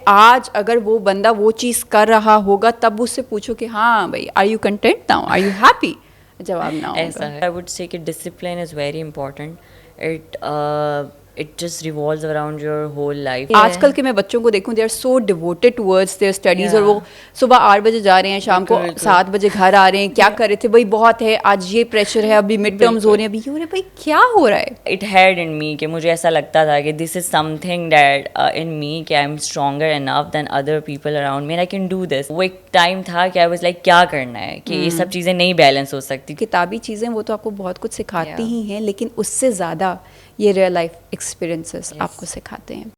आज अगर वो बंदा वो चीज़ कर रहा होगा तब उससे पूछो कि हाँ भाई are you content now, are you happy, जवाब ना ऐसा होगा. है. आई वुड से कि discipline is very important. It it just revolves around your whole life. आजकल के मैं बच्चों को देखूं, they are so devoted towards their studies, और वो सुबह 8 बजे जा रहे हैं, शाम को 7 बजे घर आ रहे हैं. क्या कर रहे थे भाई, बहुत है आज ये प्रेशर है, अभी मिड टर्म्स हो रहे हैं, अभी ये हो रहे हैं, भाई क्या हो रहा है. इट हैड इन मी कि मुझे ऐसा लगता था कि this is something that in me कि I am stronger enough than other people around me and I can do this. वो एक टाइम था कि आई वाज लाइक क्या करना है, कि ये सब चीज़ें नहीं बैलेंस हो सकती. किताबी चीज़ें वो तो आपको बहुत कुछ सिखाती ही हैं, लेकिन उससे ज़्यादा ये रियल लाइफ एक्सपीरियंसेस आपको सिखाते हैं.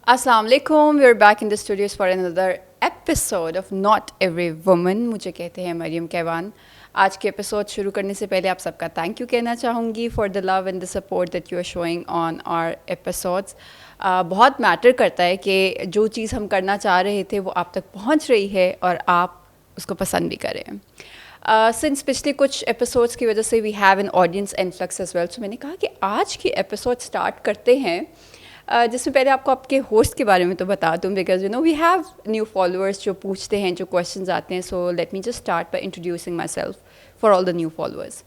अस्सलाम वालेकुम, we are back in the studios for another episode of not every woman. मुझे कहते हैं मरियम कैवान. आज के एपिसोड शुरू करने से पहले आप सबका थैंक यू कहना चाहूँगी for the love and the support that you are showing on our episodes. बहुत मैटर करता है कि जो चीज़ हम करना चाह रहे थे वो आप तक पहुँच रही है और आप उसको पसंद भी करें. सिंस पिछले कुछ एपिसोड्स की वजह से we have an audience influx as well, so मैंने कहा कि आज की एपिसोड स्टार्ट करते हैं जिसमें पहले आपको आपके होस्ट के बारे में तो बता दूँ, because you know we have new followers जो पूछते हैं, जो क्वेश्चंस आते हैं. So let me just start by introducing myself for all the new followers.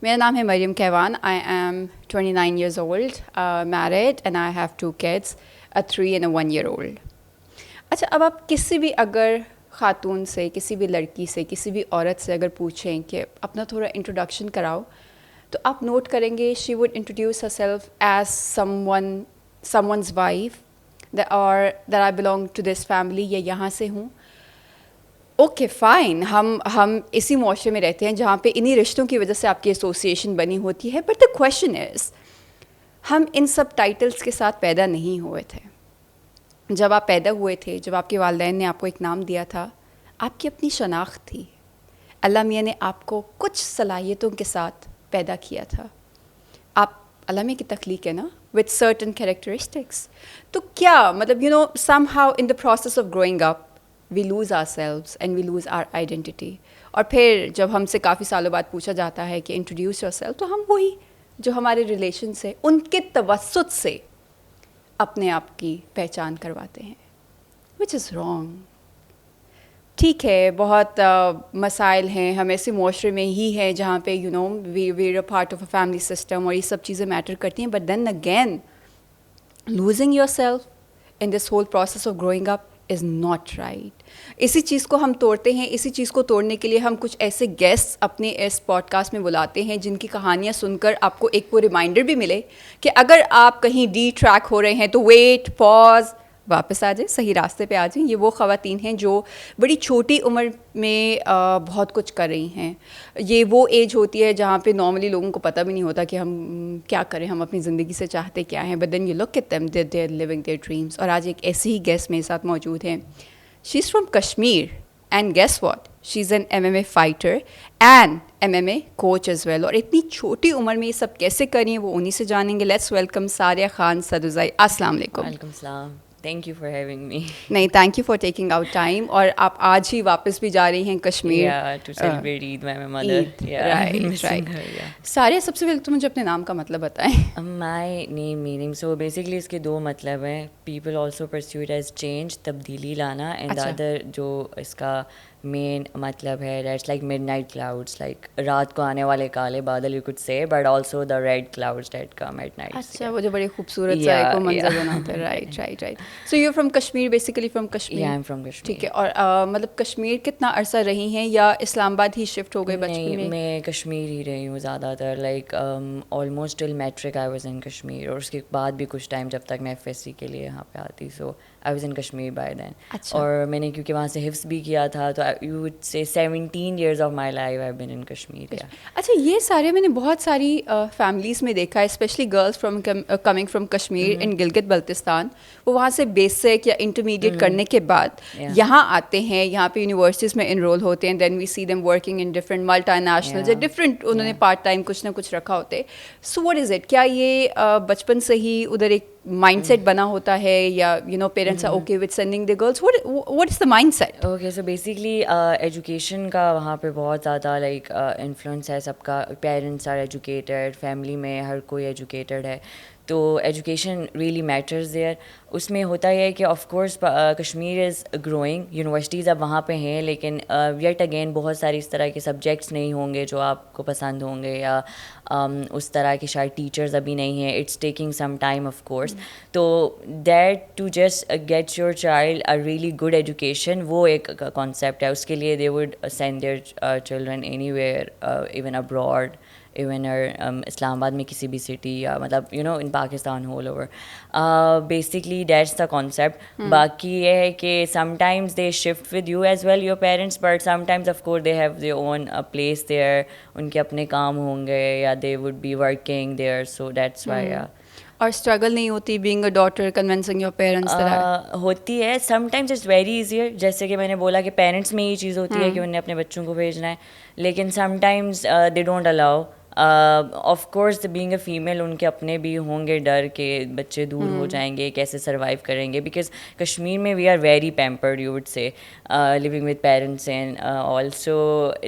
मेरा नाम है Mariam Kaivan. I am 29 years old, married and I have 2 kids, a 3 and a 1 year old. अच्छा, अब आप किसी भी अगर ख़ातून से, किसी भी लड़की से, किसी भी औरत से अगर पूछें कि अपना थोड़ा इंट्रोडक्शन कराओ, तो आप नोट करेंगे she would introduce herself as someone's wife, और that I belong to this family, या यहाँ से हूँ. ओके फाइन, हम इसी मुआशरे में रहते हैं जहाँ पे इन्हीं रिश्तों की वजह से आपकी एसोसिएशन बनी होती है. बट द क्वेश्चन इज़, हम इन सब टाइटल्स के साथ पैदा नहीं हुए थे. जब आप पैदा हुए थे, जब आपके वालिदैन ने आपको एक नाम दिया था, आपकी अपनी शनाख्त थी. अल्लाह मियाँ ने आपको कुछ सलाहियतों के साथ पैदा किया था. आप अल्लाह मियाँ की तख्लीक है ना, विद सर्टन कैरेक्टरिस्टिक्स. तो क्या मतलब, you know, somehow in the process of growing up we lose ourselves and we lose our identity. और फिर जब हमसे काफ़ी सालों बाद पूछा जाता है कि इंट्रोड्यूस योरसेल्फ, तो हम वही जो हमारे रिलेशन से, उनके तवस्सुत से अपने आप की पहचान करवाते हैं, विच इज़ रॉन्ग. ठीक है, बहुत मसाइल हैं, हम ऐसे मुआशरे में ही हैं जहाँ पे you know we are part of a family system, और ये सब चीज़ें मैटर करती हैं. But then again, losing yourself in this whole process of growing up is not right. इसी चीज़ को हम तोड़ते हैं. इसी चीज़ को तोड़ने के लिए हम कुछ ऐसे गेस्ट्स अपने इस पॉडकास्ट में बुलाते हैं जिनकी कहानियाँ सुनकर आपको एक वो रिमाइंडर भी मिले कि अगर आप कहीं डी ट्रैक हो रहे हैं तो वेट, पॉज, वापस आ जाए, सही रास्ते पे आ जाए. ये वो ख़वातीन हैं जो बड़ी छोटी उम्र में बहुत कुछ कर रही हैं. ये वो एज होती है जहाँ पे नॉर्मली लोगों को पता भी नहीं होता कि हम क्या करें, हम अपनी ज़िंदगी से चाहते क्या हैं. But then you look at them, they are living their dreams. और आज एक ऐसी ही गेस्ट मेरे साथ मौजूद हैं. She is from Kashmir and guess what, she is an MMA fighter and MMA coach as well. और इतनी छोटी उम्र में ये सब कैसे करें वो उन्हीं से जानेंगे. लेट्स वेलकम सारिया खान सदुज़ाई. अस्सलाम वालेकुम. वेलकम सलाम. Thank you for having me. नहीं, thank you for taking out time. और आप आज ही वापस भी जा रही हैं Kashmir to celebrate Eid my mother. Right. Saria, सबसे पहले तो मुझे अपने नाम का मतलब बताएं. My name meaning, so basically इसके 2 मतलब हैं. People also pursue it as change, तब्दीली लाना, एंड द अदर जो इसका मेन मतलब है, that's like midnight clouds, like रात को आने वाले काले बादल, you could say, but also the red clouds that come at night. अच्छा, वो जो बड़े खूबसूरत सा एक मंजर बनाते हैं. Right. So you are from Kashmir, basically from Kashmir. I am from Kashmir. ठीक है. और मतलब कश्मीर कितना अरसा रही हैं या इस्लामाबाद ही शिफ्ट हो गए बचपन में? मैं कश्मीर ही रही हूँ ज़्यादातर, like almost till matric I was in Kashmir. और उसके बाद भी कुछ टाइम जब तक मैं FSC के लिए यहाँ पे आती, so I was in Kashmir by then. अच्छा. और मैंने क्योंकि वहाँ से हिफ्स भी किया था, तो you would say 17 years of my life I've been in Kashmir. Yeah. अच्छा, ये सारे मैंने बहुत सारी फैमिलीज़ में देखा है, specially girls from coming from Kashmir in Gilgit Baltistan, वो वहाँ से बेसिक या इंटरमीडिएट करने के बाद यहाँ आते हैं, यहाँ पे यूनिवर्सिटीज़ में इनरोल होते हैं, then we see them working in different multinational या डिफरेंट, उन्होंने पार्ट टाइम कुछ ना कुछ रखा होते. सो व्हाट इज़ इट, क्या ये बचपन से ही उधर एक माइंडसेट बना होता है, या you know parents are okay with sending the girls, what is the mindset? Okay, so basically education का वहाँ पे बहुत ज़्यादा लाइक इन्फ्लुएंस है सबका. पेरेंट्स आर एजुकेटेड, फैमिली में हर कोई एजुकेटेड है, तो एजुकेशन रियली मैटर्स देयर. उसमें होता है कि of course Kashmir is growing, universities अब वहाँ पे हैं, लेकिन येट अगेन बहुत सारी इस तरह के सब्जेक्ट्स नहीं होंगे जो आपको पसंद होंगे, या उस तरह के शायद टीचर्स अभी नहीं हैं. It's taking some time of course. तो that to just get your child a really good education, वो एक कॉन्सेप्ट है. उसके लिए they would send their children anywhere, even abroad, even Islamabad में किसी भी सिटी, या मतलब you know in Pakistan whole over. Basically that's the concept. बाकी ये है कि sometimes they shift with you as well, your parents, but sometimes of course they have their own place there, उनके अपने काम होंगे, या they would be working there, so that's why. और स्ट्रगल नहीं होती being a daughter convincing your parents? होती है समटाइम्स, इट्स वेरी ईजियर. जैसे कि मैंने बोला कि पेरेंट्स में ये चीज़ होती है कि उन्हें अपने बच्चों को भेजना है, लेकिन sometimes they don't allow. Of course being a female उनके अपने भी होंगे डर के बच्चे दूर हो जाएंगे, कैसे सर्वाइव करेंगे, बिकॉज कश्मीर में we are very pampered, you would say, living with parents and also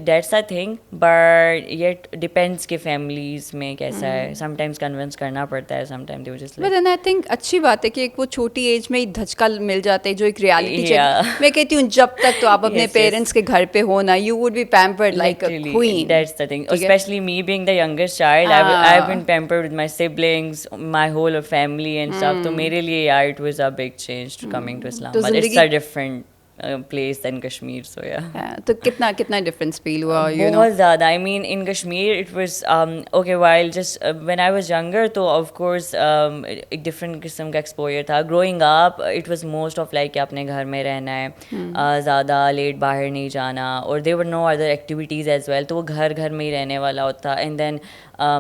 that's a thing. But it depends के फैमिलीज में कैसा है. समटाइम्स कन्विंस करना पड़ता है, sometimes they just but then I think अच्छी बात है कि एक वो छोटी एज में ही धचका मिल जाते हैं जो एक रियलिटी चेक. मैं कहती हूँ जब तक तो आप अपने पेरेंट्स के घर पे हो ना, you would be pampered like a queen. That's the thing, specially me being the youngest child. I've been pampered with my siblings, my whole family and stuff. तो मेरे लिए यार it was a big change to coming to Islamabad. It's a different place than Kashmir, so yeah. तो कितना difference feel हुआ, you know? बहुत ज़्यादा. I mean in Kashmir it was okay, while just when I was younger तो of course एक different किस्म का exposure था. Growing up it was most of like कि अपने घर में रहना है, ज़्यादा लेट बाहर नहीं जाना, और there were no other activities as well, तो वो घर में ही रहने वाला होता. And then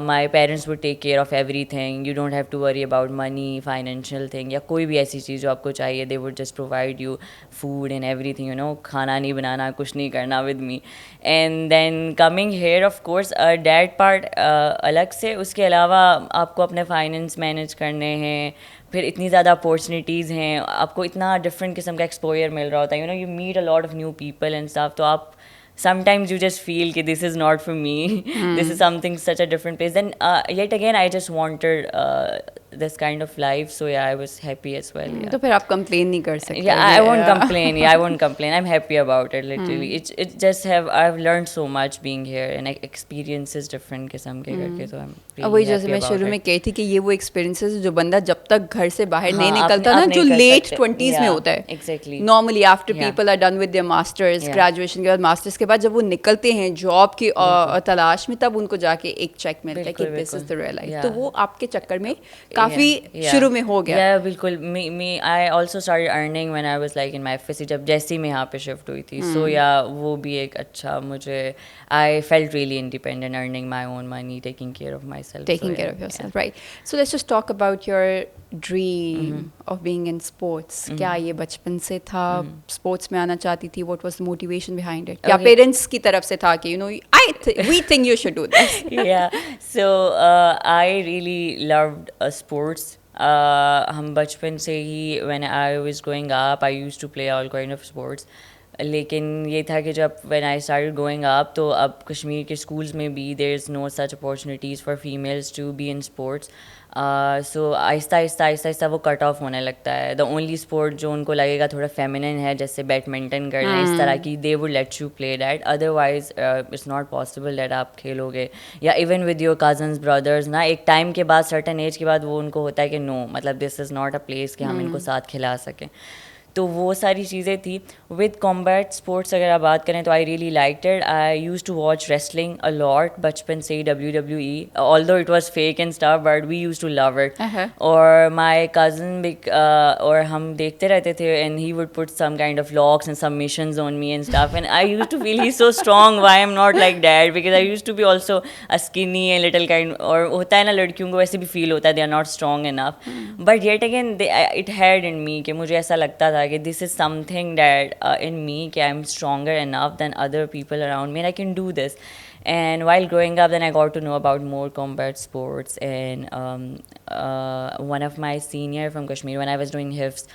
my parents would take care of everything. You don't have to worry about money, financial thing, या कोई भी ऐसी चीज़ जो आपको चाहिए. They would just provide you food and everything, you know, खाना नहीं बनाना, कुछ नहीं करना with me. And then coming here of course that part अलग से. उसके अलावा आपको अपने फाइनेंस मैनेज करने हैं, फिर इतनी ज़्यादा अपॉर्चुनिटीज़ हैं, आपको इतना डिफरेंट किस्म का एक्सपोजर मिल रहा होता है, you know, you meet a lot of new people and stuff. तो आप sometimes you just feel कि this is not for me, this is something such a different place. Then yet again I just wanted this kind of life, so yeah, I was happy as well. Yeah. तो फिर आप complain नहीं कर सकते? Yeah, I won't complain. Yeah, I won't complain. I'm happy about it. Literally, it just I've learned so much being here, and experiences different किस्म के करके, so I'm really वही happy जैसे मैं about शुरू में it. कही थी कि ये वो experiences जो बंदा जब तक घर से बाहर नहीं हाँ, निकलता आप ना, नहीं जो कर late सकते. 20s में Yeah, होता है. exactly. Normally after Yeah. people are done with their masters, Yeah. graduation के बाद masters के बाद जब वो निकलते हैं जॉब की तलाश में, तब उनको जाके एक चेक मिलता है कि this is the real life. तो वो आपके चक्कर में काफ़ी शुरू में हो गया. Yeah, बिल्कुल. Me I also started earning when I was like in my FSC, जब जैसे ही मैं यहाँ पे शिफ्ट हुई थी. So yeah, वो भी एक अच्छा मुझे, I felt really independent, earning my own money, taking care of myself. Taking care of yourself, right? So let's just talk about your dream of being in sports. क्या ये बचपन से था, स्पोर्ट्स में आना चाहती थी? What was the motivation behind it? या पेरेंट्स की तरफ से था कि you know we think you should do this? Yeah, so I really loved sports. हम बचपन से ही when I was growing up I used to play all kind of sports. लेकिन ये था कि जब when I started growing up तो अब कश्मीर के schools में भी there is no such opportunities for females to be in sports. So आहिस्ता वो कट ऑफ होने लगता है. द ओनली स्पोर्ट जो उनको लगेगा थोड़ा फेमिनिन है, जैसे बैडमिंटन कर लें, इस तरह की, they would let you play that. Otherwise it's not possible that आप खेलोगे. या even with your cousins brothers ना, एक टाइम के बाद, सर्टन एज के बाद वो उनको होता है कि नो, मतलब this is not a place कि हम इनको साथ खिला सकें. तो वो सारी चीज़ें थी. विद कॉम्बैट स्पोर्ट्स अगर आप बात करें तो I really liked it. I use to watch wrestling a lot बचपन से ही, WWE, although it was fake and stuff but we use to love it. और माय कज़न और हम देखते रहते थे and he would put some kind of locks and submissions on me and stuff and I use to feel he so strong, why I am not like that, because I use to be also a skinny and little kind. और होता है ना लड़कियों को वैसे भी feel होता है they are not strong enough, but yet again it had in me कि मुझे ऐसा लगता था कि this is something that in me कि I am stronger enough than other people around me and I can do this. And while growing up, then I got to know about more combat sports. And one of my senior from Kashmir, when I was doing HIFs,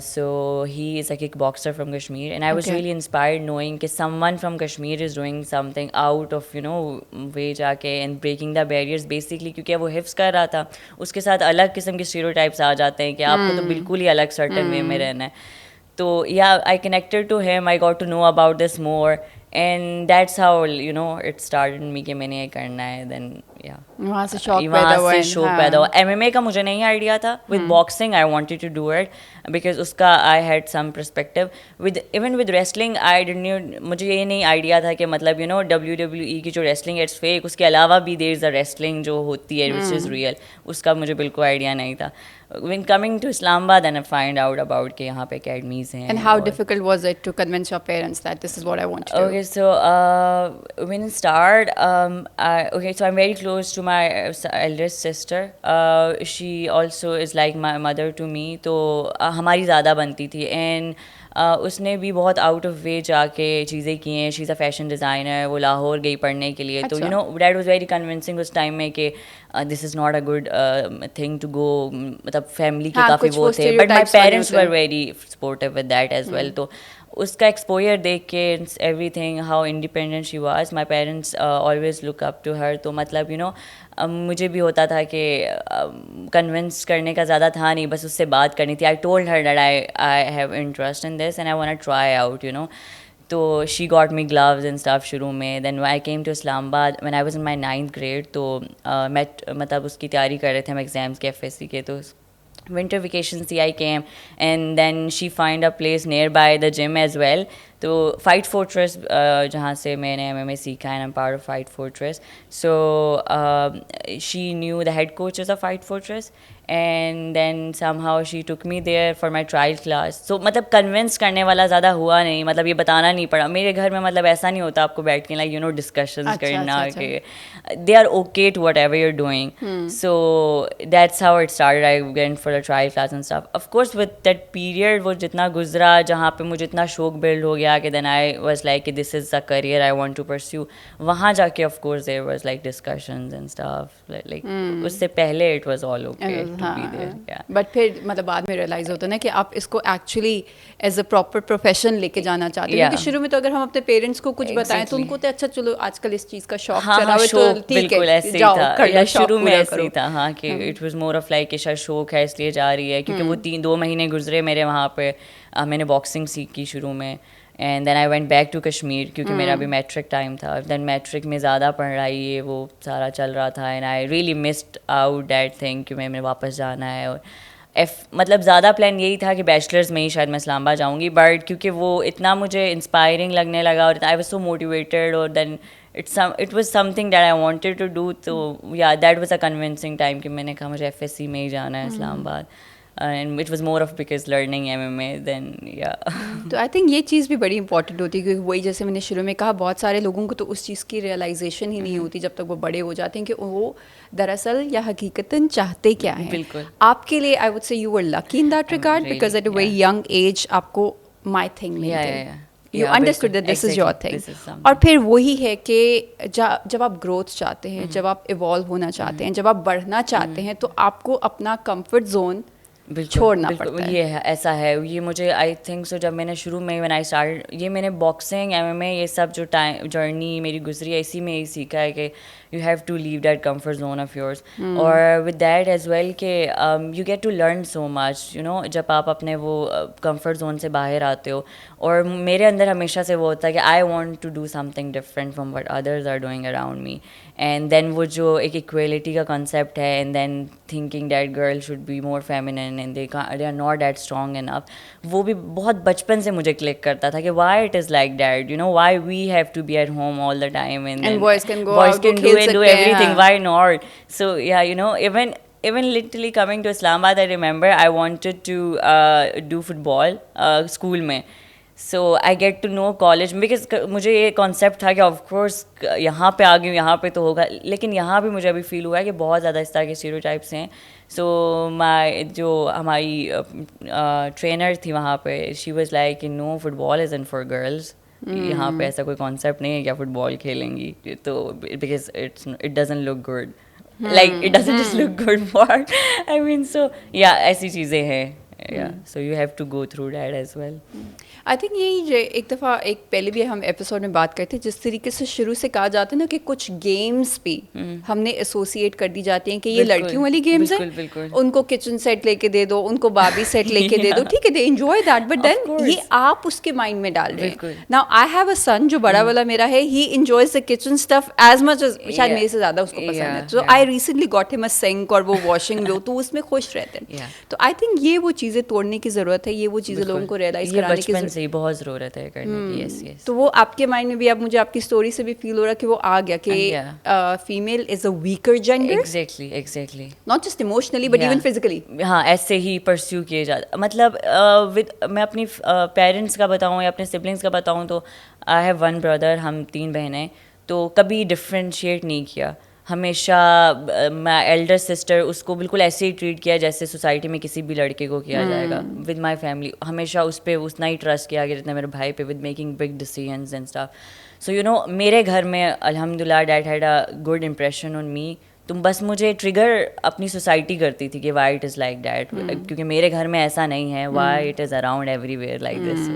so he is a kickboxer from Kashmir, and I was really inspired knowing that someone from Kashmir is doing something out of way जाके and breaking the barriers basically, क्योंकि वो HIFs कर रहा था, उसके साथ अलग किस्म के stereotypes आ जाते हैं कि आपको तो बिल्कुल ही अलग certain way में रहना है. तो yeah, I connected to him, I got to know about this more, and that's how it started in me कि मैंने ये करना है. Then yeah, वहाँ से शौक पैदा हुआ. MMA का मुझे नहीं आइडिया था. With boxing I wanted to do it because उसका I had some perspective. Even with wrestling I didn't, मुझे ये नहीं आइडिया था कि मतलब WWE की जो wrestling है it's fake, उसके अलावा भी there is a wrestling जो होती है which is real. उसका मुझे बिल्कुल आइडिया नहीं था. When coming to Islamabad, then I find out about कि यहाँ पे academies हैं. And how difficult was it to convince your parents that this is what I want to do? Okay, so when it started, so I'm very close to my eldest sister. She also is like my mother to me. तो हमारी ज़्यादा बनती थी and उसने भी बहुत out of वे जाके चीज़ें की हैं. She is a fashion designer, वो लाहौर गई पढ़ने के लिए. तो दैट वाज वेरी कन्विंसिंग उस टाइम में कि this is not a good thing to go. मतलब फैमिली के काफ़ी वो थे, but my parents were very supportive with that as well. तो उसका एक्सपोजर देख के everything, how independent she was, my parents always look up to her. तो मतलब मुझे भी होता था कि कन्विंस करने का ज़्यादा था नहीं, बस उससे बात करनी थी. I told her that I have interest in this and I want to try out. तो she got me gloves and stuff शुरू में. Then I came to Islamabad when I was in my 9th grade. तो मैं मतलब उसकी तैयारी कर रहे थे हम एग्ज़ाम्स के FSC के. तो winter vacations I came, and then she find a place nearby the gym as well. तो Fight Fortress जहाँ से मैंने MMA सीखा है, and I'm part of Fight Fortress. So she knew the head coaches of Fight Fortress, and then somehow she took me there for my trial class. So मतलब convince करने वाला ज़्यादा हुआ नहीं, मतलब ये बताना नहीं पड़ा. मेरे घर में मतलब ऐसा नहीं होता आपको बैठ के like discussions करना कि they are okay to whatever you're doing. So that's how it started. I went for the trial class and stuff. Of course with that period वो जितना गुजरा, जहाँ पे मुझे इतना शौक build हो गया कि then I was like this is a career I want to pursue. वहाँ जाके of course there was like discussions and stuff like उससे पहले it was all okay to be there. Yeah. But फिर मतलब बाद में realize होता है ना कि आप इसको actually as a proper profession लेके जाना चाहते हो. क्योंकि शुरू में तो अगर हम अपने पेरेंट्स को कुछ बताएं तो उनको तो अच्छा चलो आजकल इस चीज़ का शौक चला हुआ तो ठीक है जाओ कर लो, शुरू में ऐसे ही था. हाँ कि it was more of like कि शायद शौक है इसलिए जा रही है. क्योंकि वो 2 महीने गुजरे मेरे वहाँ पे. मैंने बॉक्सिंग सीखी शुरू में. And then I went back to Kashmir क्योंकि मेरा भी मैट्रिक टाइम था. देन मैट्रिक में ज़्यादा पढ़ाई ये वो सारा चल रहा था and I really missed out that thing कि मैं वापस जाना है. और मतलब ज़्यादा प्लान यही था कि बैचलर्स में ही शायद मैं इस्लामाबाद जाऊँगी, बट क्योंकि वो इतना मुझे इंस्पायरिंग लगने लगा और आई वाज सो मोटिवेटेड और then it was something that I wanted to do. तो yeah, that was a convincing time कि मैंने कहा मुझे FSC में ही जाना है Islamabad. And it was more of because learning MMA then yeah. तो आई थिंक ये चीज़ भी बड़ी इंपॉर्टेंट होती है क्योंकि वही जैसे मैंने शुरू में कहा बहुत सारे लोगों को तो उस चीज़ की रियलाइजेशन ही नहीं होती जब तक वो बड़े हो जाते हैं कि वो दरअसल या हकीकतन चाहते क्या हैं. बिल्कुल. आपके लिए आई वुड से you were lucky in that regard because at a very young age आपको माई थिंग मिल गई. You understood that this is your thing. और फिर वही है कि जब आप ग्रोथ चाहते हैं, जब आप इवॉल्व होना चाहते हैं, जब आप बढ़ना चाहते हैं तो आपको अपना कंफर्ट जोन छोड़ना पड़ता है. ये है, ऐसा है. ये मुझे आई थिंक सो जब मैंने शुरू में व्हेन आई स्टार्टेड ये मैंने बॉक्सिंग MMA ये सब जो टाइम जर्नी मेरी गुजरी है इसी में ही सीखा है कि you have to leave that comfort zone of yours. और विद दैट एज वेल कि you get to learn so much जब आप अपने वो कंफर्ट जोन से बाहर आते हो. और मेरे अंदर हमेशा से वो होता है कि I want to do something different from what others are doing around me. And then वो जो एक इक्वलिटी का कॉन्सेप्ट है, and then thinking that girl should be more feminine and they are not that strong enough, वो भी बहुत बचपन से मुझे क्लिक करता था कि why it is like that, you know, why we have to be at home all the time and boys can go boys out, can वो do खेल and do सकते हैं, everything, हाँ. why not? So yeah, you know, even literally coming to Islamabad, I remember I wanted to do football school में. So I get to know college because मुझे ये concept था कि of course यहाँ पे आ गई हूँ, यहाँ पे तो होगा, लेकिन यहाँ भी मुझे अभी फील हुआ है कि बहुत ज़्यादा इस तरह के stereotypes हैं. So जो हमारी trainer थी वहाँ पे, she was like, no, football isn't for girls. यहाँ पे ऐसा कोई कॉन्सेप्ट नहीं है कि आप फुटबॉल खेलेंगी, तो because it doesn't look good, like it doesn't just look good for, I mean, so या ऐसी चीज़ें हैं, so you have to go through that as well. I think यही एक दफ़ा एक पहले भी हम एपिसोड में बात करते हैं, जिस तरीके से शुरू से कहा जाता है ना कि कुछ गेम्स भी हमने एसोसिएट कर दी जाती हैं कि ये लड़कियों वाली गेम्स हैं, उनको किचन सेट लेके दे दो, उनको बाबी सेट लेके दे दो, ठीक है, they enjoy that, but then ये आप उसके माइंड में डाल रहे हैं. नाउ आई हैव अ सन जो बड़ा वाला मेरा है, he enjoys the kitchen stuff as much as, शायद मेरे से ज़्यादा उसको पसंद है. So I recently got him a sink और वो वॉशिंग लो, तो उसमें खुश रहते हैं. तो आई थिंक ये वो चीज़ें तोड़ने की ज़रूरत है, ये वो चीज़ें लोगों को रियलाइज कराने की ज़रूरत है, बहुत ज़रूरत है करने की. Yes yes. तो वो आपके माइंड में भी, अब मुझे आपकी स्टोरी से भी फील हो रहा है कि वो आ गया कि female is a weaker gender. Exactly not just emotionally but even physically. हाँ, ऐसे ही परस्यू किए जाते. मतलब मैं अपनी पेरेंट्स का बताऊँ या अपने सिबलिंग्स का बताऊँ, तो आई हैव वन ब्रदर, हम 3 बहनें, तो कभी डिफ्रेंशिएट नहीं किया. हमेशा मैं एल्डर सिस्टर, उसको बिल्कुल ऐसे ही ट्रीट किया जैसे सोसाइटी में किसी भी लड़के को किया जाएगा. विद माय फैमिली हमेशा उस पर उतना ही ट्रस्ट किया गया जितना मेरे भाई पे, with making big decisions and stuff. So you no, मेरे घर में अल्हम्दुलिल्लाह dad had a good impression on me. तुम बस मुझे ट्रिगर अपनी सोसाइटी करती थी कि why it is like that, क्योंकि मेरे घर में ऐसा नहीं है, Y it is around everywhere like this.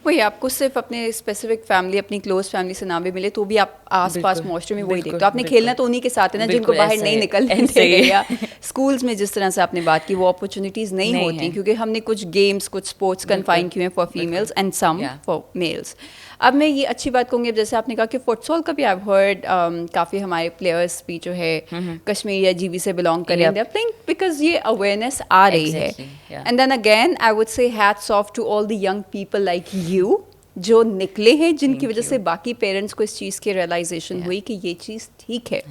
वही, आपको सिर्फ अपने स्पेसिफिक फैमिली, अपनी क्लोज फैमिली से ना भी मिले तो भी आप आसपास माशरे में वही देखते हो. आपने खेलना तो उन्हीं के साथ है ना, जिनको बाहर नहीं निकलने देते, या स्कूल्स में जिस तरह से आपने बात की वो अपॉर्चुनिटीज़ नहीं होती, क्योंकि हमने कुछ गेम्स, कुछ स्पोर्ट्स कन्फाइन किए हैं for females and some for males. अब मैं ये अच्छी बात कहूँगी, जैसे आपने कहा कि फुटसॉल का भी आई हर्ड काफ़ी हमारे प्लेयर्स भी जो है कश्मीर या जीबी से बिलोंग करें, आई थिंक बिकॉज ये अवेयरनेस आ रही है. And then again I would say hats off to all the young people like you जो निकले हैं, जिनकी वजह से बाकी पेरेंट्स को इस चीज़ की रियलाइजेशन हुई कि ये चीज़ ठीक है.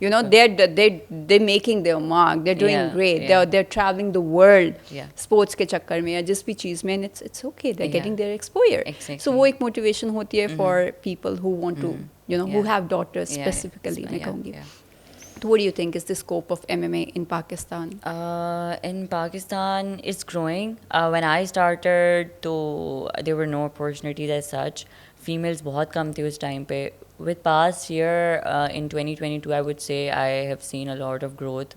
You know, they making their mark, they doing great, they are travelling the world sports के चक्कर में या जिस भी चीज़ में, it's okay, they are getting their exposure. So वो एक मोटिवेशन होती है for people who want to, you know, who have daughters specifically, मैं कहूँगी. So what do you think is the scope of MMA in Pakistan? In Pakistan, it's growing. When I started, तो there were no opportunities as such. Females बहुत कम थी उस time पे. With past year, in 2022, I would say I have seen a lot of growth.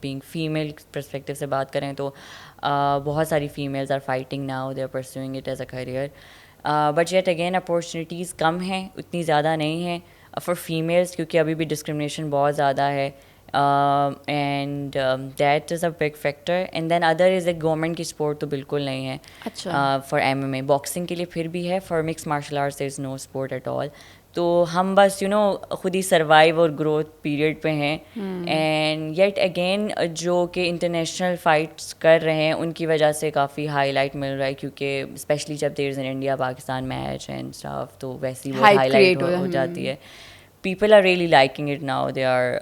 Being female perspective से बात करें तो बहुत सारी females are fighting now. They are pursuing it as a career. But yet again, opportunities कम हैं, उतनी ज़्यादा नहीं हैं फॉर फीमेल्स, क्योंकि अभी भी डिस्क्रिमिनेशन बहुत ज़्यादा है. And that is a big factor. And then other is एक गवर्नमेंट की स्पोर्ट तो बिल्कुल नहीं है फॉर MMA. बॉक्सिंग के लिए फिर भी है, for mix martial arts there is no support at all. तो हम बस यू नो खुद ही सर्वाइव और ग्रोथ पीरियड पे हैं. एंड येट अगेन जो कि इंटरनेशनल फाइट्स कर रहे हैं उनकी वजह से काफ़ी हाईलाइट मिल रहा है, क्योंकि स्पेशली जब there is an India Pakistan match and stuff, तो वैसी वो हाईलाइट हो जाती है. People are really liking it now. They are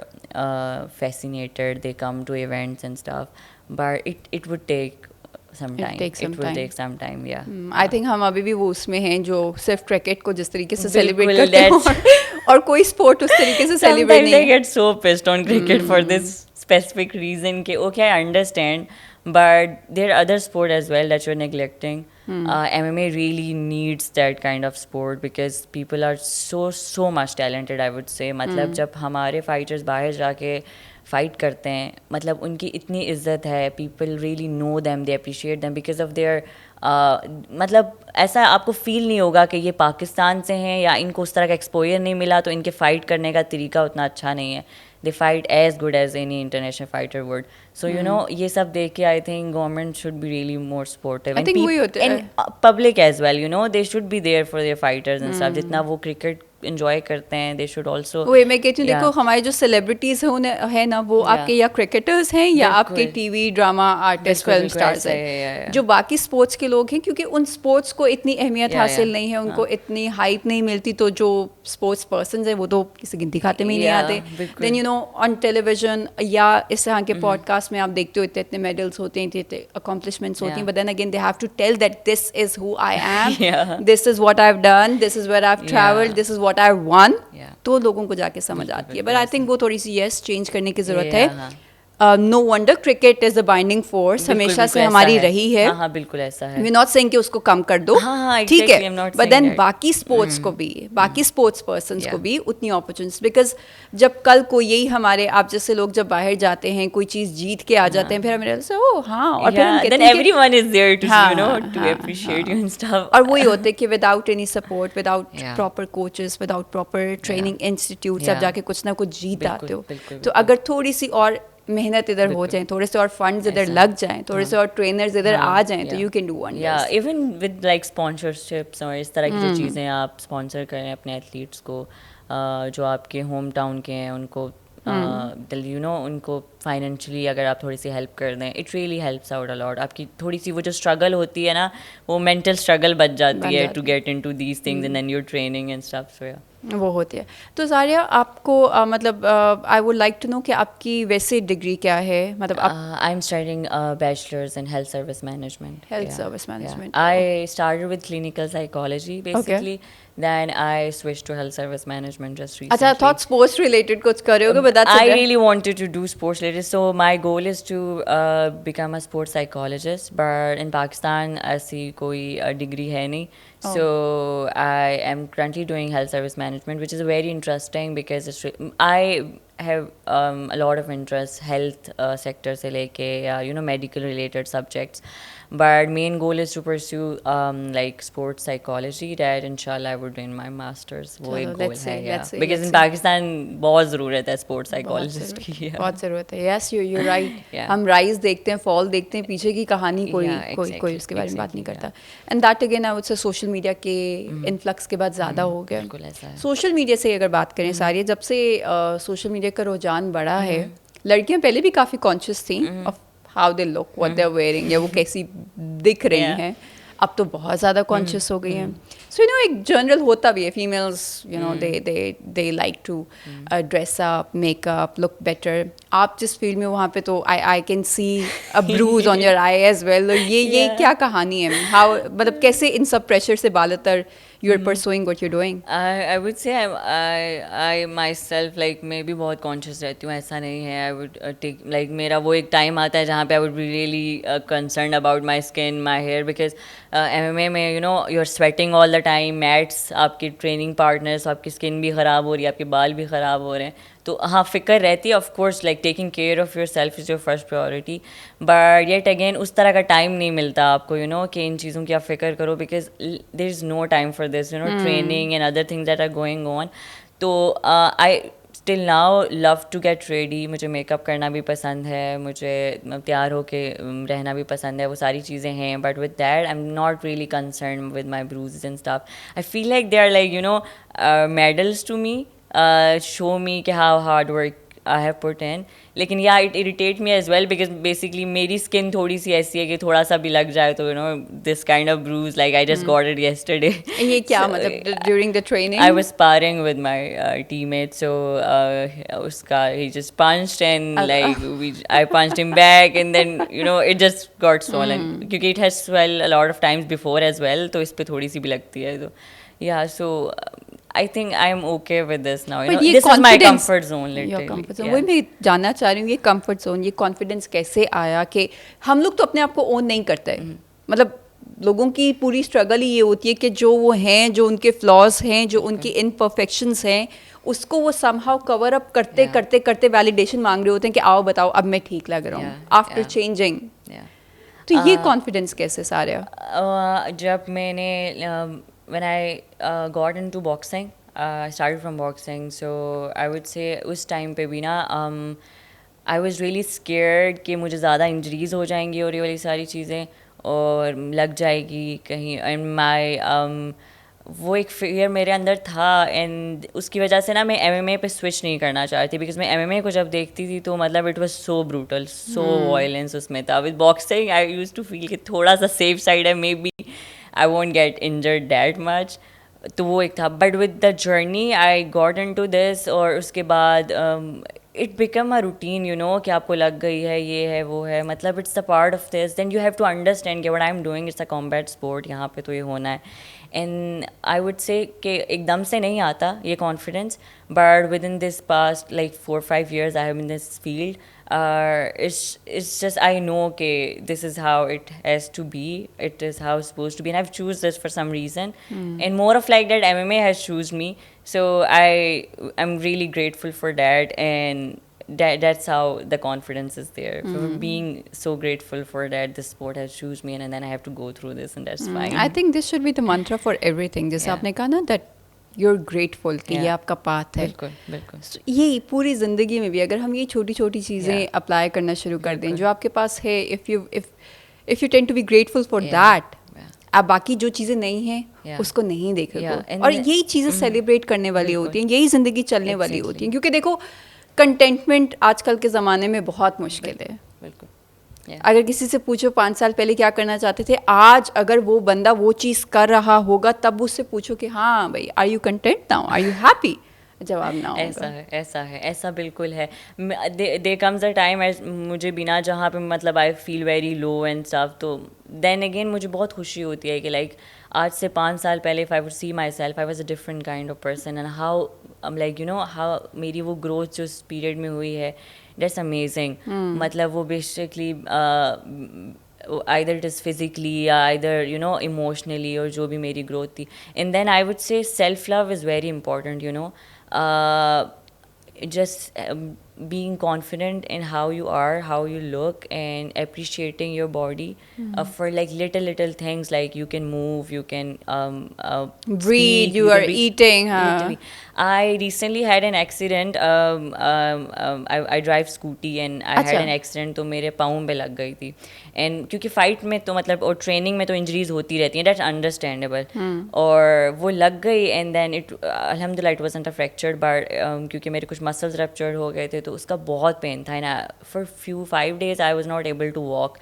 fascinated. They come to events and stuff. But it would take some time. It will take some time, yeah. I think हम अभी भी वो उसमें हैं जो सिर्फ क्रिकेट को जिस तरीके से सेलिब्रेट करते हैं और कोई स्पोर्ट उस तरीके से सेलिब्रेट नहीं. Sometimes I get so pissed on cricket for this specific reason कि okay, I understand, but there are other sport as well that you're neglecting. MMA really needs that kind of sport because people are so much talented, I would say. मतलब जब हमारे fighters बाहर जाके fight करते हैं, मतलब उनकी इतनी इज्जत है, people really know them, they appreciate them because of their, मतलब ऐसा आपको फील नहीं होगा कि ये पाकिस्तान से हैं या इनको उस तरह का एक्सपोजर नहीं मिला तो इनके फ़ाइट करने का तरीका उतना अच्छा नहीं है. They fight as good as any international fighter would. So you know, ये सब देख के I think government should be really more supportive and public as well. You know, they should be there for their fighters and stuff. जितना वो cricket enjoy करते हैं they should also वही मैं कहती हूँ, yeah, देखो हमारे जो सेलिब्रिटीज हैं उन्हें है ना, वो आपके या क्रिकेटर्स हैं या आपके बिल्कुल टीवी ड्रामा आर्टिस्ट बिल्कुल फिल्म बिल्कुल स्टार्स ऐसा हैं, है जो बाकी स्पोर्ट्स के लोग हैं, क्योंकि उन स्पोर्ट्स को इतनी अहमियत हासिल नहीं है, उनको इतनी हाइप नहीं मिलती, तो जो स्पोर्ट्स पर्सन हैं वो तो किसी गिनती खाते में ही नहीं आते. Then you know on television या इस तरह के पॉडकास्ट में आप देखते हो इतने इतने मेडल्स होते हैं, इतने अकॉम्प्लिशमेंट्स होती हैं, but then again they have to tell that this is who I am, this is what I have done, this is where I have travelled, this is what I have won, तो लोगों को जाके समझ आती है. But I think वो थोड़ी सी change करने की जरूरत है. No wonder cricket is the binding force, हमेशा से हमारी रही है. हाँ बिल्कुल ऐसा है. वी नॉट सेइंग कि उसको कम कर दो, ठीक है, बट देन बाकी स्पोर्ट्स को भी, बाकी स्पोर्ट्स पर्सन्स को भी उतनी अपॉर्चुनिटीज, बिकॉज जब कल को यही हमारे आप जैसे लोग जब बाहर जाते हैं, कोई चीज जीत के आ जाते हैं, फिर हमें लगता है ओह हाँ, और फिर हम कहते हैं everyone is there to you know to appreciate you and stuff. और वही होते हैं कि without any support, without proper coaches, without proper training institute, आप जाके कुछ ना कुछ जीत आते हो. तो अगर थोड़ी सी और मेहनत इधर हो जाए, थोड़े से और फंड्स इधर लग जाएं, थोड़े से और ट्रेनर्स इधर आ जाएं, तो यू कैन डू वंडर्स. या इवन विद लाइक स्पॉन्सरशिप्स और इस तरह की जो चीज़ें आप स्पॉन्सर करें अपने एथलीट्स को, जो आपके होम टाउन के हैं उनको यू नो उनको फाइनेंशियली अगर आप थोड़ी सी हेल्प कर दें, it really helps out a lot. आपकी थोड़ी सी वो जो स्ट्रगल होती है ना, वो मेंटल स्ट्रगल बच जाती है to get into these things and then your training and stuff. So yeah वो होती है. तो सारिया आपको मतलब I would like to know कि आपकी वैसे डिग्री क्या है, मतलब आप I am studying bachelors in health service management. Health service management. I started with clinical psychology basically, then I switched to health service management just recently. अच्छा, I thought sports related कुछ कर रहे होगे, but that's I really wanted to do sports related, so my goal is to become a sports psychologist, but in Pakistan ऐसी कोई degree है नहीं. So I am currently doing health service management, which is very interesting because I have a lot of interest health sector से लेके या you know medical related subjects. But main goal is to pursue like sports psychology, that inshallah I would do in my masters. वो एक goal है, yeah. Because in Pakistan बहुत ज़रूरत है sports psychologist की. बहुत ज़रूरत है. Yes, you're right. हम rise देखते हैं, fall देखते हैं, पीछे की कहानी कोई उसके बारे में बात नहीं करता. And that again I would say social media के influx के बाद ज़्यादा हो गया. बिल्कुल ऐसा है. Social media से अगर बात करें सारी, जब से social media का रुझान बढ़ा है, लड़कियाँ पहले भी काफ़ी conscious थी of how they look, what they're wearing, या वो कैसी दिख रही हैं, अब तो बहुत ज़्यादा कॉन्शियस हो गई हैं. सो यू नो एक जनरल होता भी है, females you know they like to dress up, makeup, look better. आप जिस फील्ड में वहाँ पे तो I can see a bruise on your eye as well. ये क्या कहानी है, हाउ मतलब कैसे इन सब प्रेशर से बालतर you are pursuing what you're doing? I would say I myself like मैं भी बहुत conscious रहती हूँ, ऐसा नहीं है. I would take like मेरा वो एक time आता है जहाँ पे I would be really concerned about my skin, my hair, because MMA में you know you're sweating all the time, mats, आपके training partners, आपकी skin भी ख़राब हो रही है, आपके बाल भी ख़राब हो रहे हैं, तो हाँ फ़िक्र रहती है. Of course like taking care of your self is your first priority, but yet again उस तरह का टाइम नहीं मिलता आपको यू नो कि इन चीज़ों की आप फ़िक्र करो, because there is no time for this you know training and other things that are going on. तो I still now love to get ready. मुझे मेकअप करना भी पसंद है, मुझे तैयार होके रहना भी पसंद है, वो सारी चीज़ें हैं. But with that I am not really concern with my bruises and stuff. I feel like they are like you know medals to me, show me कि how hard work I have put in. लेकिन या it irritate me as well because basically मेरी skin थोड़ी सी ऐसी है कि थोड़ा सा भी लग जाए तो you know this kind of bruise like I just got it yesterday. ये क्या मतलब during the training? I was sparring with my teammate, so उसका he just punched and like I punched him back and then you know it just got swollen क्योंकि it has swelled a lot of times before as well, तो इस पे थोड़ी सी भी लगती है. तो yeah, so I think I'm okay with this now. You know, this is my comfort zone literally. Your comfort zone. वही मैं जानना चाह रही हूँ, ये comfort zone, ये confidence कैसे आया कि हम लोग तो अपने आप को own नहीं करते. मतलब लोगों की पूरी struggle ही ये होती है कि जो वो हैं, जो उनके flaws हैं, जो उनकी imperfections हैं, उसको वो somehow cover up करते करते करते validation मांग रहे होते हैं कि आओ बताओ अब मैं ठीक लग रहा हूँ after changing. तो ये confidence कैसे सारे? जब मैंने when I got into boxing, I started from boxing, so I would say उस time पे भी ना I was really scared कि मुझे ज़्यादा injuries हो जाएंगी और ये वाली सारी चीज़ें और लग जाएगी कहीं. and my वो एक फियर मेरे अंदर था एंड उसकी वजह से ना मैं MMA पे स्विच नहीं करना चाहती बिकॉज मैं MMA को जब देखती थी तो मतलब it was so brutal, so violence उसमें था. With boxing I used to feel कि थोड़ा सा सेफ साइड है, maybe I won't get injured that much. तो वो एक था. But with the journey I got into this और उसके बाद it become a routine, you know, कि आपको लग गई है, ये है, वो है, मतलब it's the part of this. Then you have to understand कि what I am doing it's a combat sport, यहाँ पे तो ये होना है. एंड आई वुड से कि एकदम से नहीं आता ये confidence, but with in this past like 4-5 years I have in this field. It's just I know okay this is how it has to be, it is how it's supposed to be, and I've choose this for some reason. And more of like that MMA has choose me, so I'm really grateful for that. And that's how the confidence is there, for being so grateful for that the sport has choose me, and then I have to go through this, and that's fine. I think this should be the mantra for everything. जैसे Yeah. आपने कहा ना that you're grateful कि ये Yeah. आपका path है. बिल्कुल बिल्कुल. So, ये पूरी ज़िंदगी में भी अगर हम ये छोटी छोटी चीज़ें Yeah. अप्लाई करना शुरू कर दें बिल्कुल. जो आपके पास है, if you tend to be grateful for Yeah. that, Yeah. आप बाकी जो चीज़ें नहीं हैं Yeah. उसको नहीं देखोगे. Yeah. And और the- यही चीज़ें सेलिब्रेट करने वाली बिल्कुल. होती हैं, यही ज़िंदगी चलने वाली Exactly. होती हैं. क्योंकि देखो कंटेंटमेंट आजकल के ज़माने में बहुत मुश्किल है. बिल्कुल. Yeah. अगर किसी से पूछो 5 साल पहले क्या करना चाहते थे, आज अगर वो बंदा वो चीज़ कर रहा होगा तब उससे पूछो कि हाँ भाई are you content now, are you happy, जवाब ना होगा. ऐसा बिल्कुल है. दे कम्स अ टाइम मुझे बिना जहाँ पे मतलब I feel very low and stuff, तो देन अगेन मुझे बहुत खुशी होती है कि लाइक आज से 5 साल पहले if I would see my self I was a different kind of person, and how like you know how मेरी वो ग्रोथ जो इस पीरियड में हुई है, दैट्स अमेजिंग. मतलब वो basically either it is physically या either you know emotionally और जो भी मेरी growth थी. And then I would say self love is very important, you know. Just being confident in how you are, how you look, and appreciating your body for like little things, like you can move, you can Breathe, speak, you are can eating, literally. I recently had an accident. I drive scooty and I had an accident, तो मेरे पाँव पे लग गई थी. And क्योंकि fight में तो मतलब और ट्रेनिंग में तो इंजरीज होती रहती हैं, दैट्स अंडरस्टैंडेबल. और वो लग गई एंड देन इट अल्हम्दुलिल्लाह it wasn't a fractured, but क्योंकि मेरे कुछ मसल्स रप्चर्ड हो गए थे तो उसका बहुत पेन था. And for 5 days I was not able to walk.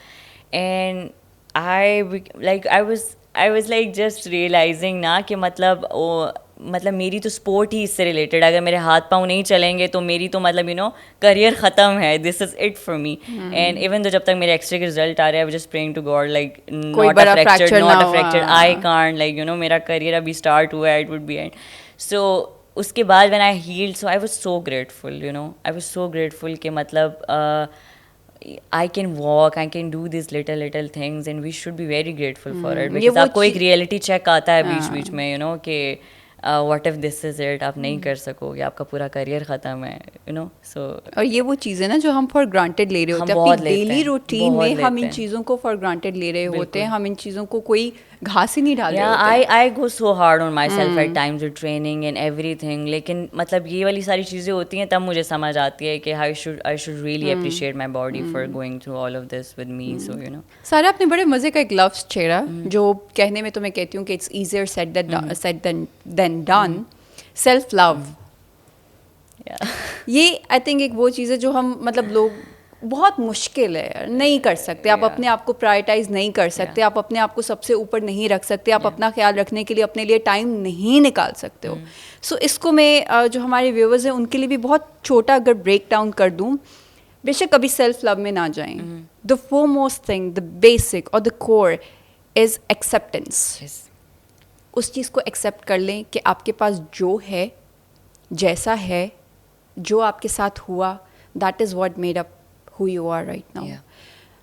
And I was like just realising ना कि मतलब मेरी तो स्पोर्ट ही इससे रिलेटेड. अगर मेरे हाथ पाँव नहीं चलेंगे तो मेरी तो मतलब यू नो करियर ख़त्म है. This is it for me. And even तो जब तक मेरे एक्सरे के रिजल्ट आ रहे हैं, I just praying to God like not a fractured, I can't, like you know मेरा करियर अभी स्टार्ट हुआ है, it would be end. So उसके बाद when I healed, so I was so grateful, you know, I was so grateful कि मतलब I can walk, I can do these little things, and we should be very grateful for it. Because आपको एक reality check आता है बीच में, you know, कि what if this is it, आप नहीं कर सकोगे, आपका पूरा करियर ख़त्म है, यू नो. सो और ये वो चीज़ें ना जो हम फॉर ग्रांटेड ले रहे होते हैं अपनी डेली रूटीन में, हम इन चीज़ों को फॉर ग्रांटेड ले रहे होते हैं, हम इन चीज़ों को कोई घास ही नहीं डाल रहे होते हैं. I go so hard on myself at times with training and everything. लेकिन मतलब ये वाली सारी चीज़ें होती हैं तब मुझे समझ आती है कि I should really appreciate my body for going through all of this with me. So you no सारा आपने बड़े मज़े का एक लफ्ज़ छेड़ा जो कहने में तो मैं कहती हूँ कि it's easier said than done, self love. ये आई थिंक एक वो चीज़ है जो हम मतलब लोग बहुत मुश्किल है, नहीं कर सकते. आप अपने आप को प्रायोरिटाइज नहीं कर सकते, आप अपने आप को सबसे ऊपर नहीं रख सकते, आप अपना ख्याल रखने के लिए अपने लिए टाइम नहीं निकाल सकते हो. सो इसको मैं जो हमारे व्यूवर्स हैं उनके लिए भी बहुत छोटा अगर ब्रेक डाउन कर दूँ, बेशक कभी सेल्फ लव में ना जाएं. The foremost thing, the basic और द कोर इज़ एक्सेप्टेंस. उस चीज़ को एक्सेप्ट कर लें कि आपके पास जो है, जैसा है, जो आपके साथ हुआ, that is what made up who you are right now.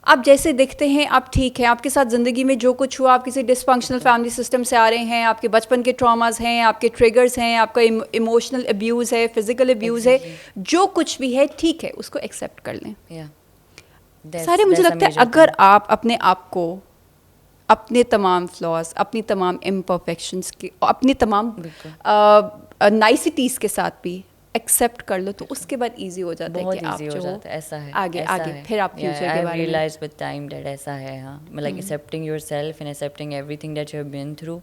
आप जैसे दिखते हैं आप ठीक हैं, आपके साथ ज़िंदगी में जो कुछ हुआ, आप किसी डिसफंक्शनल फैमिली सिस्टम से आ रहे हैं, आपके बचपन के ट्रॉमास हैं, आपके ट्रिगर्स हैं, आपका इमोशनल अब्यूज़ है, फिजिकल अब्यूज़ है, जो कुछ भी है ठीक है, उसको एक्सेप्ट कर लें. सारे मुझे लगता है अगर आप अपने आप को अपने तमाम फ्लॉज, अपनी तमाम इम्परफेक्शंस की, अपनी तमाम नाइसिटीज़ के साथ भी एक्सेप्ट कर लो तो उसके बाद इजी हो जाता है कि आप जो ऐसा है आगे फिर आप फ्यूचर के बारे में रियलाइज विद टाइम दैट ऐसा है. हाँ, like accepting yourself and accepting everything that you have been through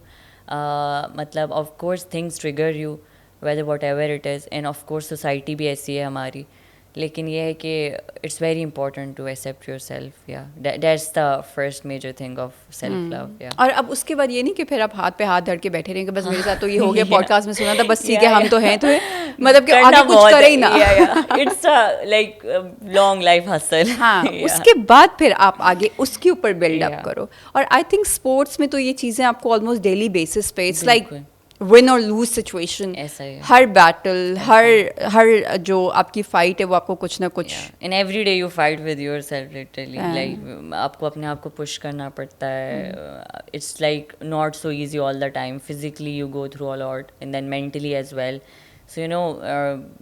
मतलब of course things trigger you whether whatever it is, and of course society भी ऐसी है हमारी, लेकिन ये है कि it's very important to accept yourself, yeah that's the first major thing of self love. Yeah और अब उसके बाद ये नहीं कि फिर आप हाथ पे हाथ धर के बैठे रहेंगे बस मेरे साथ तो ये हो गया, पॉडकास्ट में सुना था बस ठीक है हम तो हैं, तो मतलब कि आगे कुछ करे ही ना। It's like long life hustle. हाँ, उसके बाद फिर आप आगे उसके ऊपर बिल्ड अप करो। और आई थिंक स्पोर्ट्स में तो ये चीज़ें आपको ऑलमोस्ट डेली बेसिस पे, इट्स लाइक विन और लूज सिचुएशन, हर बैटल, हर जो आपकी फाइट है वो आपको कुछ ना कुछ, in every day you fight with yourself literally, like आपको अपने आप को पुश करना पड़ता है। It's like not so easy all the time, physically you go through a lot and then mentally as well. So you know,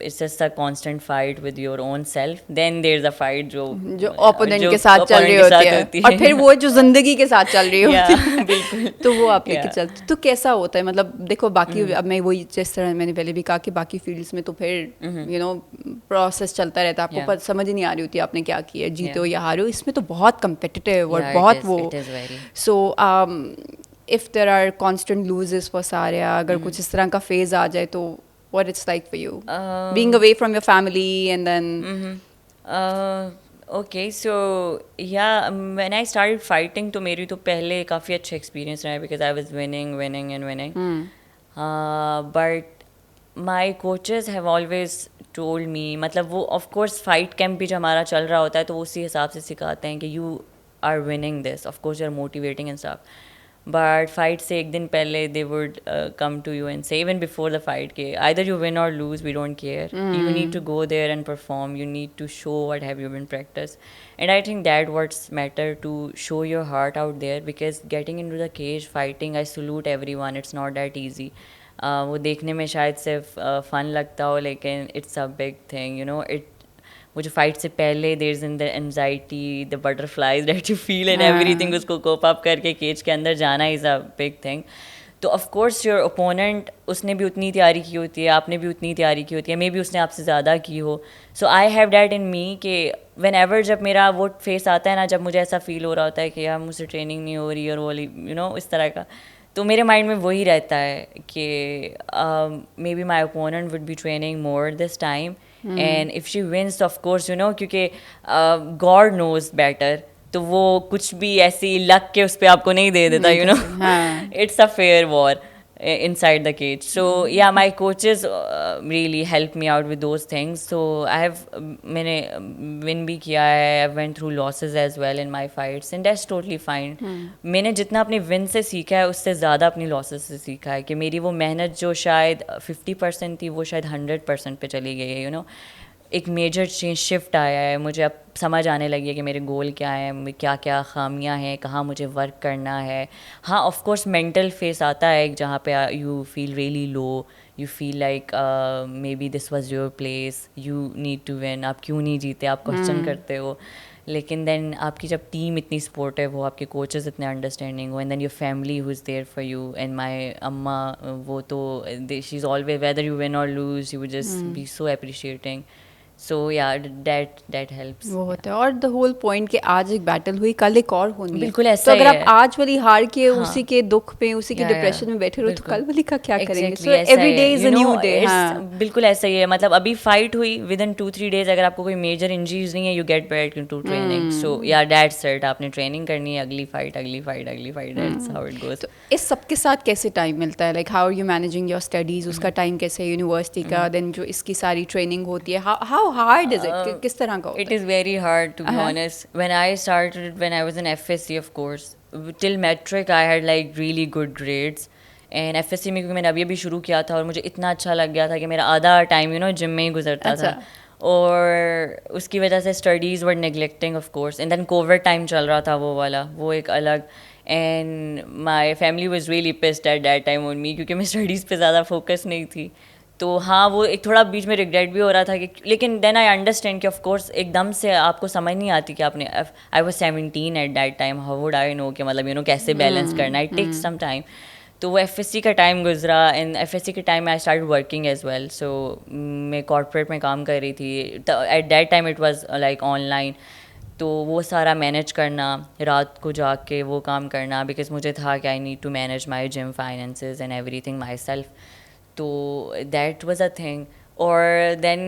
it's just a constant fight with your own self. Then there's a fight जो opponent के साथ चल रही होती है और फिर वो जो जिंदगी के साथ चल रही होती है बिल्कुल. तो वो आप लेके चलते. तो कैसा होता है, मतलब देखो बाकी अब मैं वही जिस तरह मैंने पहले भी कहा कि बाकी फील्ड्स में तो फिर यू नो प्रोसेस चलता रहता है, आपको पर समझ ही नहीं आ रही होती आपने क्या किया, जीते हो या हारे हो. इसमें तो बहुत कम्पिटिटिव और बहुत वो. So if there are constant losses for Sariya, अगर कुछ इस तरह का फेज आ जाए तो what it's like for you being away from your family and then okay, so yeah, when I started fighting तो मेरी तो पहले काफ़ी अच्छा experience रहा because I was winning and winning. But my coaches have always told me, मतलब वो of course fight camp भी जो हमारा चल रहा होता है तो उसी हिसाब से सिखाते हैं कि you are winning this, of course you're motivating and stuff. But fight से एक दिन पहले they would come to you and say, even before the fight, के either you win or lose, we don't care. You need to go there and perform. You need to show what have you been practiced. And I think that what's matter, to show your heart out there, because getting into the cage fighting, I salute everyone. It's not that easy. वो देखने में शायद सिर्फ fun लगता हो, लेकिन it's a big thing. You know, वो जो फाइट से पहले there is in the anxiety, the butterflies that you feel and everything, उसको कोप अप करके केज के अंदर जाना इज़ अ बिग थिंग. तो ऑफ कोर्स योर ओपोनेंट, उसने भी उतनी तैयारी की होती है, आपने भी उतनी तैयारी की होती है, मे बी उसने आपसे ज़्यादा की हो. सो I have that in me कि व्हेन एवर जब मेरा वो फेस आता है ना, जब मुझे ऐसा फील हो रहा होता है कि यार मुझसे ट्रेनिंग नहीं हो रही और वो यू नो इस तरह का, तो मेरे माइंड में वही रहता है कि maybe my opponent would be training more this time. And if she wins of course you know, क्योंकि गॉड नोज बेटर, तो वो कुछ भी ऐसी लक के उस पर आपको नहीं दे देता, you know. It's a fair war inside the cage. So yeah, my coaches really helped me out with those things. So I have मैंने win भी किया है, I went through losses as well in my fights and that's totally fine. मैंने जितना अपने win से सीखा है उससे ज़्यादा अपनी losses से सीखा है कि मेरी वो मेहनत जो शायद 50% थी वो शायद 100% पे चली गई है, you know. एक मेजर चेंज शिफ्ट आया है, मुझे अब समझ आने लगी है कि मेरे गोल क्या हैं, क्या क्या खामियां हैं, कहाँ मुझे वर्क करना है. हाँ ऑफ कोर्स मेंटल फेस आता है एक जहाँ पे you feel really low, you feel like maybe this was your place, you need to win, आप क्यों नहीं जीते, आप क्वेश्चन करते हो. लेकिन देन आपकी जब टीम इतनी सपोर्टिव हो, आपके कोचेस इतने अंडरस्टैंडिंग हो, and then your family who is there for you. And my अम्मा, वो तो she is always, whether you win और lose, you would just be so appreciating. So yeah, that helps. वो होता है. और द होल पॉइंट कि आज एक बैटल हुई, कल एक और होनी है. बिल्कुल ऐसा तो अगर है. आप आज वाली हार के उसी के दुख पे, उसी के डिप्रेशन में बैठे रहो तो कल वाली का क्या करेंगे. So every day is a new day. बिल्कुल ऐसा ही है. मतलब अभी फाइट हुई, विद इन 2-3 डेज अगर आपको कोई मेजर इंजरीज नहीं है, you get back into training. So yeah that's it, आपने ट्रेनिंग करनी है, अगली fight, that's how it goes. तो इस सबके साथ कैसे टाइम मिलता है, like how are you managing your studies, उसका टाइम कैसे है, यूनिवर्सिटी का, देन जो इसकी सारी ट्रेनिंग होती है, हाउ हार्ड इज इट, किस तरह का होता है? It is very hard to be honest. When I started, when I was in FSC, of course, till metric I had like really good grades. And FSC में क्योंकि मैंने अभी शुरू किया था और मुझे इतना अच्छा लग गया था कि मेरा आधा टाइम यू नो जिम में ही गुजरता था. और उसकी वजह से studies were neglecting of course. And then Covid time चल रहा था वो वाला, वो एक अलग. And my family was really pissed at that time on me, क्योंकि मैं स्टडीज़ पे ज़्यादा फोकस नहीं थी. तो हाँ वो एक थोड़ा बीच में रिग्रेट भी हो रहा था कि, लेकिन देन आई अंडरस्टैंड कि ऑफ कोर्स एकदम से आपको समझ नहीं आती कि आपने, I was 17 at that time, how would I know कि मतलब यू नो कैसे बैलेंस करना, इट टेक्स सम टाइम. तो वो FSC का टाइम गुजरा. एंड FSC के time I start working as well. So मैं कॉर्पोरेट में काम कर रही थी at that time, it was like online. तो वो सारा मैनेज करना, रात को जाग के वो काम करना, बिकॉज मुझे था कि I need to manage my gym finances and everything myself. तो दैट वाज अ थिंग. और देन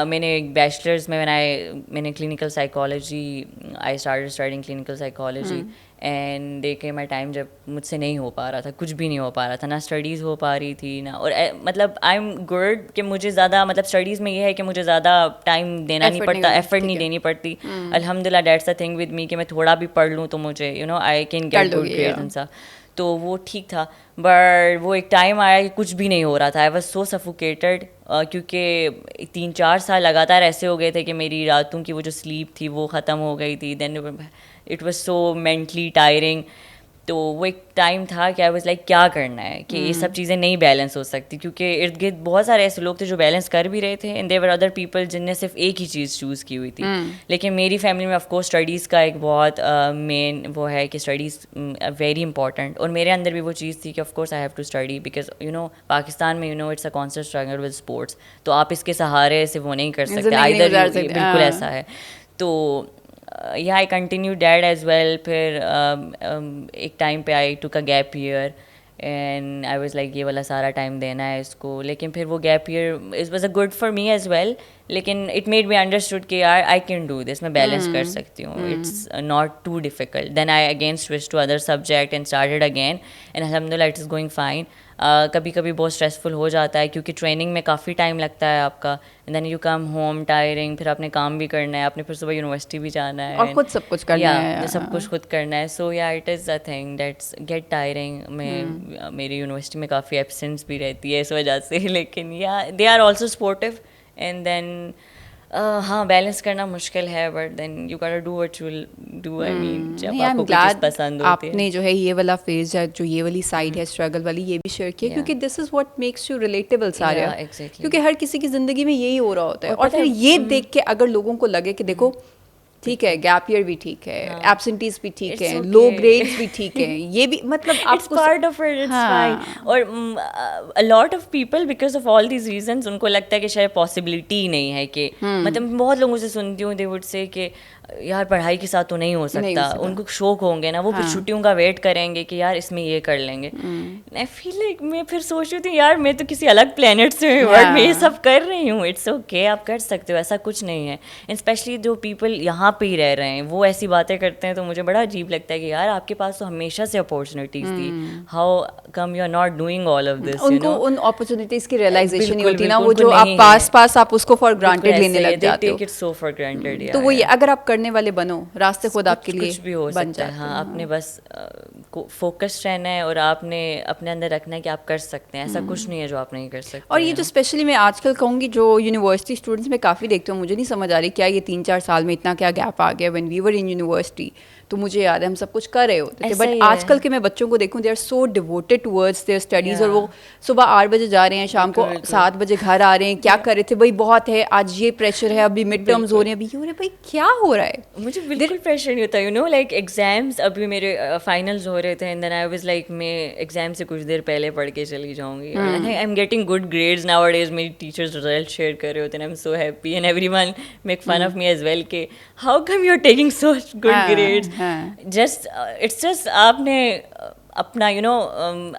मैंने बैचलर्स में मैंने clinical psychology, I started studying clinical psychology. And देखे माई टाइम जब मुझसे नहीं हो पा रहा था, कुछ भी नहीं हो पा रहा था, ना स्टडीज़ हो पा रही थी ना, और मतलब आई एम गुड कि मुझे ज़्यादा मतलब स्टडीज़ में ये है कि मुझे ज़्यादा टाइम देना नहीं पड़ता, एफर्ट नहीं देनी पड़ती. अल्हम्दुलिल्लाह that's the thing with me कि मैं थोड़ा भी पढ़ लूँ तो मुझे I can get good grades and सब. तो वो ठीक था. बट वो एक टाइम आया कि कुछ भी नहीं हो रहा था. आई वॉज सो सफोकेटेड, क्योंकि 3-4 साल लगातार ऐसे हो गए थे कि मेरी रातों की वो जो स्लीप थी वो ख़त्म हो गई थी. Then it was so mentally tiring. तो वो एक टाइम था कि आई वाज लाइक क्या करना है, कि ये सब चीज़ें नहीं बैलेंस हो सकती, क्योंकि इर्द गिर्द बहुत सारे ऐसे लोग थे जो बैलेंस कर भी रहे थे, and there were other people जिनने सिर्फ एक ही चीज़ चूज़ की हुई थी. लेकिन मेरी फैमिली में ऑफकोर्स स्टडीज़ का एक बहुत मेन वो है कि स्टडीज़ वेरी इंपॉर्टेंट, और मेरे अंदर भी वो चीज़ थी कि of course I have to study, because Pakistan में it's a constant struggle with sports. तो आप इसके सहारे से वो नहीं कर सकते, बिल्कुल ऐसा है. तो yeah, I continued that as well. फिर एक टाइम पे I took a gap year, and I was like ये वाला सारा टाइम देना है इसको. लेकिन फिर वो gap year it was a good for me as well, लेकिन इट मेड मी अंडरस्टूड कि यार आई कैन डू दिस, मैं बैलेंस कर सकती हूँ, it's not too difficult. Then I again switch to other subject and started again, and अल्हम्दुलिल्लाह it is going fine. कभी कभी बहुत स्ट्रेसफुल हो जाता है, क्योंकि ट्रेनिंग में काफ़ी टाइम लगता है आपका, and then you come home tiring, फिर आपने काम भी करना है, आपने फिर सुबह यूनिवर्सिटी भी जाना है, और खुद सब कुछ करना है, सब कुछ खुद करना है. So yeah it is a thing that's get tiring. मैं मेरी यूनिवर्सिटी में काफ़ी एब्सेंस भी रहती है इस वजह से, लेकिन yeah they are also supportive. And then हाँ, बैलेंस करना मुश्किल है, but then you got to do what you will do. I mean जब आपको कुछ चीज़ पसंद होती है. आपने जो है ये वाला फेज है, जो ये वाली साइड है स्ट्रगल वाली, ये भी शेयर किया, क्योंकि this is what makes you relatable सारिया. क्योंकि हर किसी की जिंदगी में यही हो रहा होता है, और फिर ये देख के अगर लोगों को लगे कि देखो ठीक है, गैप ईयर भी ठीक है, एब्सेंटीज भी ठीक है, लो ग्रेड्स भी ठीक है, ये भी मतलब आपको part of it, it's fine. और a lot of people because of all these reasons उनको लगता है कि शायद पॉसिबिलिटी ही नहीं है, कि मतलब बहुत लोगों से सुनती हूँ, दे वुड से कि यार पढ़ाई के साथ तो नहीं हो सकता. उनको शौक होंगे ना, वो फिर छुट्टियों का वेट करेंगे कि यार इसमें ये कर लेंगे. आई फील लाइक मैं फिर सोच रही थी यार मैं तो किसी अलग प्लेनेट से वर्ल्ड में ये सब कर रही हूँ. इट्स ओके, आप कर सकते हो, ऐसा कुछ नहीं है. स्पेशली जो पीपल यहाँ पे ही रह रहे हैं वो ऐसी बातें करते हैं, तो मुझे बड़ा अजीब लगता है कि यार आपके पास तो हमेशा से अपॉर्चुनिटीज थी, how come you are not doing all of this. उनको उन अपॉर्चुनिटीज की रियलाइजेशन नहीं होती ना, वो जो आप पास आप उसको फॉर ग्रांटेड लेने लग जाते हो. Take it so for granted. तो वो ये अगर आप करने वाले बनो, रास्ते खुद आपके लिए कुछ भी हो सकता है. हाँ, आपने बस फोकस रहना है, और आपने अपने अंदर रखना है कि आप कर सकते हैं. ऐसा कुछ नहीं है जो आप नहीं कर सकते. और ये जो स्पेशली मैं आजकल कहूँगी जो यूनिवर्सिटी स्टूडेंट्स में काफ़ी देखती हूँ, मुझे नहीं समझ आ रही क्या ये 3-4 साल में इतना क्या गैप आ गया. When we were in university तो मुझे याद है हम सब कुछ कर रहे होते थे, बट आजकल के मैं बच्चों को देखूँ, they are so devoted towards their studies, और वो सुबह 8 बजे जा रहे हैं, शाम को 7 बजे घर आ रहे हैं. क्या कर रहे थे भाई, बहुत है आज, ये प्रेशर है, अभी मिड टर्म्स हो रहे हैं, अभी ये हो रहे हैं, भाई क्या हो रहा है. मुझे बिल्कुल प्रेशर नहीं होता, लाइक एग्जाम्स अभी मेरे फाइनल्स हो रहे थे, and then I was like मैं एग्जाम से कुछ देर पहले पढ़ के चली जाऊंगी. I am getting good grades nowadays. मेरी टीचर्स रिजल्ट शेयर कर रहे होते हैं, I am so happy, and everyone make fun of me as well के how come you are taking so good grades. Just it's just आपने अपना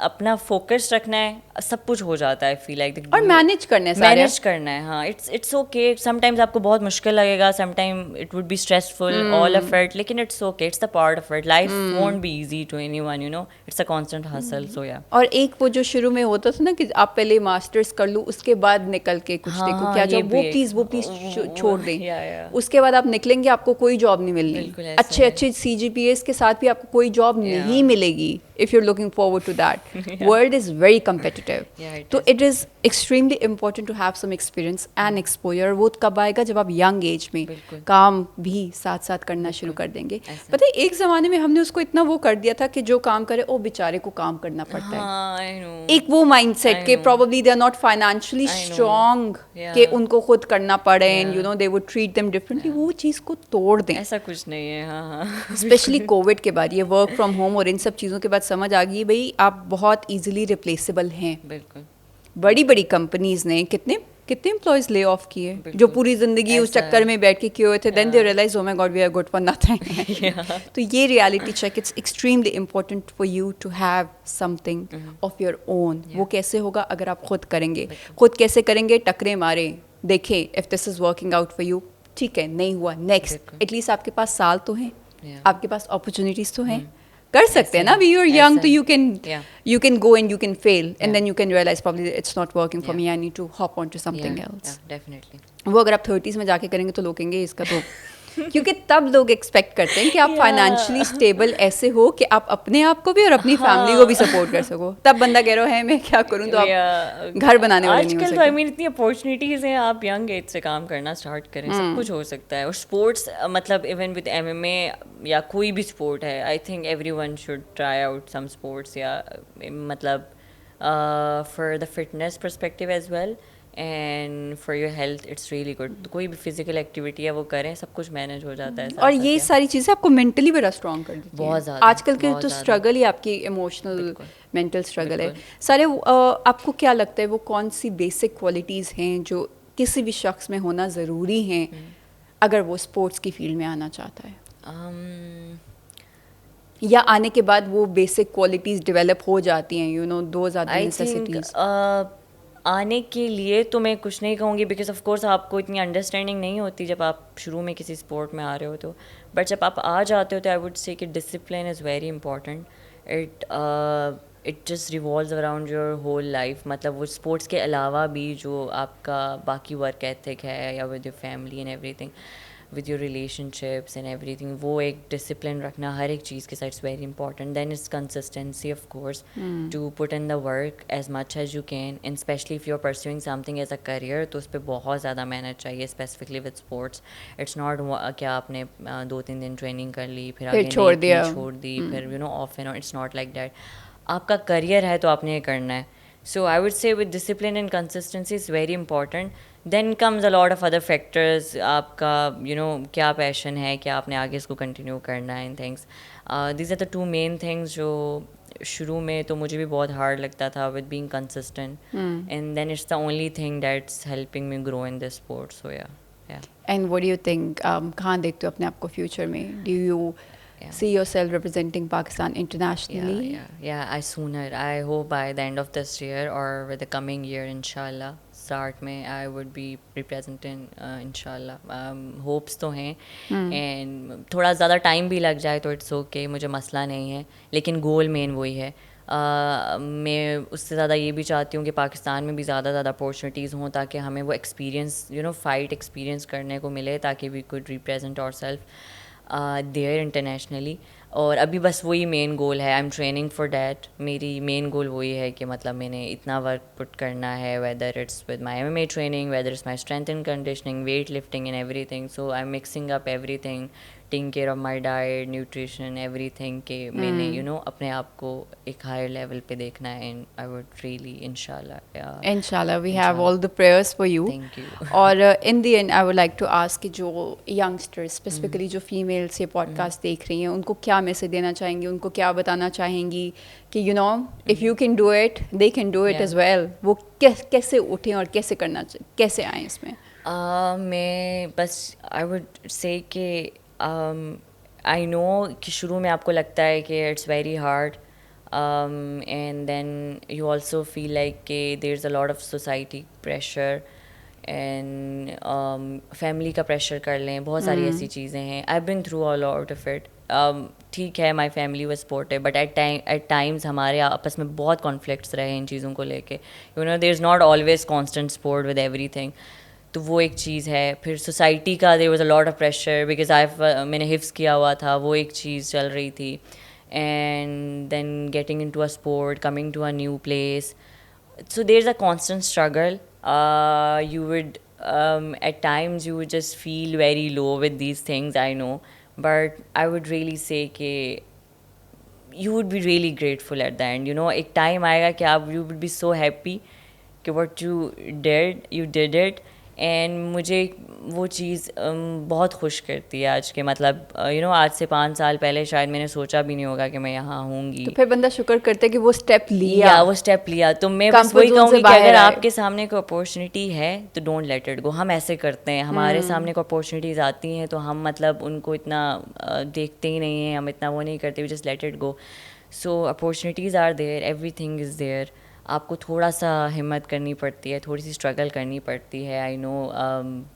अपना focus रखना है, सब कुछ हो जाता है. फील लाइक और मैनेज करना है. हाँ, इट्स ओके. समटाइम्स आपको बहुत मुश्किल लगेगा, sometime it would be stressful, all of it, लेकिन it's okay, it's the part of it. Life won't be easy to anyone, it's a constant hustle. So yeah, और एक वो जो शुरू में होता था ना कि आप पहले मास्टर्स कर लो, उसके बाद निकल के कुछ देखो क्या जॉब, वो प्लीज छोड़ दें. उसके बाद आप निकलेंगे, आपको कोई जॉब नहीं मिलनी. अच्छे CGPAs के साथ भी आपको कोई जॉब नहीं मिलेगी if you're looking forward to that. World is very competitive. So it is extremely important to have some experience and exposure. वो कब आएगा जब आप young age में काम भी साथ साथ करना शुरू कर देंगे. पता है एक ज़माने में हमने उसको इतना वो कर दिया था कि जो काम करे वो बेचारे को काम करना पड़ता है. एक वो mindset के probably they are not financially strong कि उनको खुद करना पड़े, and they would treat them differently. वो चीज़ को तोड़ दें. ऐसा कुछ नहीं है. हाँ. Especially COVID के बाद, ये work from home और इन सब चीज़ों के बाद समझ आ गई भाई आप बहुत इजीली रिप्लेसेबल हैं. बिल्कुल. बड़ी बड़ी कंपनीज ने कितने एम्प्लॉयज ले ऑफ किए जो पूरी जिंदगी उस चक्कर में बैठ के किए हुए थे, then they realise oh my God we are good for nothing. तो ये reality check, it's extremely important for you to have something of your own. वो कैसे होगा अगर आप खुद करेंगे. खुद कैसे करेंगे? टकरे मारे, देखें if this is working out for you. ठीक है, नहीं हुआ, नेक्स्ट. एटलीस्ट आपके पास साल तो हैं, आपके पास अपॉर्चुनिटीज तो हैं. कर सकते हैं ना. वी आर यंग, तो you can go and you can fail, and then you can realize probably it's not working for me, I need to hop on to something else. Definitely. वो अगर आप 30s में जाके करेंगे तो लोग कहेंगे इसका तो क्योंकि तब लोग एक्सपेक्ट करते हैं कि आप फाइनेंशियली स्टेबल ऐसे हो कि आप अपने आप को भी और अपनी फैमिली को भी सपोर्ट कर सको. तब बंदा कह रहा है मैं क्या करूं, तो आप घर बनाने वाले नहीं हो सकते. आजकल तो आई मीन इतनी अपॉर्चुनिटीज़ हैं, आप यंग एज से काम करना स्टार्ट करें, सब कुछ हो सकता है. और स्पोर्ट्स मतलब इवन विद MMA या कोई भी स्पोर्ट है, I think everyone should try out some sports, या मतलब for the fitness perspective as well and for your health it's really good. तो कोई भी फिजिकल एक्टिविटी है वो करें, सब कुछ मैनेज हो जाता है. और ये सारी चीज़ें आपको मेंटली बड़ा स्ट्रॉन्ग कर देती हैं. बहुत ज़्यादा. आजकल के तो स्ट्रगल ही आपकी इमोशनल मेंटल स्ट्रगल है. सारे आपको क्या लगता है वो कौन सी बेसिक क्वालिटीज़ हैं जो किसी भी शख्स में होना ज़रूरी हैं अगर वो स्पोर्ट्स की फील्ड में आना चाहता है, या आने के बाद वो बेसिक क्वालिटीज़ डेवलप हो जाती हैं, you know, those are the necessities? आने के लिए तो मैं कुछ नहीं कहूँगी, बिकॉज ऑफ कोर्स आपको इतनी अंडरस्टैंडिंग नहीं होती जब आप शुरू में किसी स्पोर्ट में आ रहे हो तो. बट जब आप आ जाते हो तो आई वुड से कि discipline is very important. It just revolves around your whole life. मतलब वो स्पोर्ट्स के अलावा भी जो आपका बाकी वर्क एथिक है, या with your family and everything, with your relationships and everything, वो एक discipline रखना हर एक चीज़ के साथ is very important. Then it's consistency, of course, to put in the work as much as you can, and especially if you're pursuing something as a career, तो उस पर बहुत ज़्यादा मेहनत चाहिए, specifically with sports. It's not क्या आपने 2-3 दिन ट्रेनिंग कर ली फिर आगे छोड़ दी फिर you know off and on. It's not like that. आपका करियर है तो आपने ये करना है. So I would say with discipline and consistency is very important. Then comes a lot of other factors. आपका you know क्या पैशन है, क्या आपने आगे इसको कंटिन्यू करना है, and things. These are the two main things जो शुरू में तो मुझे भी बहुत हार्ड लगता था with being consistent. And then it's the only thing that's helping me grow in this sport. So yeah. And what do you think? कहाँ देखते हो अपने आप को फ्यूचर में? Do you see yourself representing Pakistan internationally? Yeah. I hope by the end of this year or with the coming year, inshallah. Start में I would be representing inshallah. Hopes तो हैं, and थोड़ा ज़्यादा time भी लग जाए तो it's okay, मुझे मसला नहीं है, लेकिन गोल मेन वही है. मैं उससे ज़्यादा ये भी चाहती हूँ कि पाकिस्तान में भी ज़्यादा अपॉर्चुनिटीज़ हों, ताकि हमें वो एक्सपीरियंस फाइट एक्सपीरियंस करने को मिले, ताकि we could represent ourself there internationally. और अभी बस वही मेन गोल है. I am training for that. मेरी मेन गोल वही है कि मतलब मैंने इतना वर्क पुट करना है, whether it's with my MMA training, whether it's my strength and conditioning, weight lifting and everything. So I am mixing up everything, taking care of my diet, nutrition, everything, के मैंने अपने आप को एक higher level पे देखना है. And I would really इंशाल्लाह we have all the prayers for you. Thank you. और in the end I would like to ask कि जो यंगस्टर्स स्पेसिफिकली जो फीमेल्स ये पॉडकास्ट देख रही हैं, उनको क्या मैसेज देना चाहेंगी, उनको क्या बताना चाहेंगी कि you know if you can do it they can do it as well? वो कैसे उठें और कैसे आएँ इसमें? मैं बस आई वुड से कि आई नो कि शुरू में आपको लगता है कि it's very hard, and then you also feel like कि there is a lot of society pressure and family का प्रेशर कर लें, बहुत सारी ऐसी चीज़ें हैं. I been through a lot of it. ठीक है, my family was supportive, but at times हमारे आपस में बहुत कॉन्फ्लिक्ट्स रहे इन चीज़ों को लेके. You know there is not always constant support with everything. तो वो एक चीज़ है. फिर सोसाइटी का there was a lot of pressure because मैंने हिफ्स किया हुआ था, वो एक चीज़ चल रही थी. And then getting into a sport, coming to a new place. So there's a constant struggle. You would at times you would just feel very low with these things, I know, but I would really say कि you would be really grateful at the end. You know, एक time आएगा कि आप you would be so happy कि what you did it, and मुझे वो चीज़ बहुत खुश करती है आज के मतलब आज से 5 साल पहले शायद मैंने सोचा भी नहीं होगा कि मैं यहाँ होंगी. तो फिर बंदा शुक्र करता है कि वो स्टेप लिया, या वो स्टेप लिया. तो मैं बस वही कहूँगी कि अगर आपके सामने कोई अपॉर्चुनिटी है तो डोंट लेट इट गो. हम ऐसे करते हैं, हमारे सामने कोई अपॉर्चुनिटीज़ आती हैं तो हम मतलब उनको इतना देखते ही नहीं हैं, हम इतना वो नहीं करते, we just let it go. So opportunities are there, everything is there. आपको थोड़ा सा हिम्मत करनी पड़ती है, थोड़ी सी स्ट्रगल करनी पड़ती है. आई नो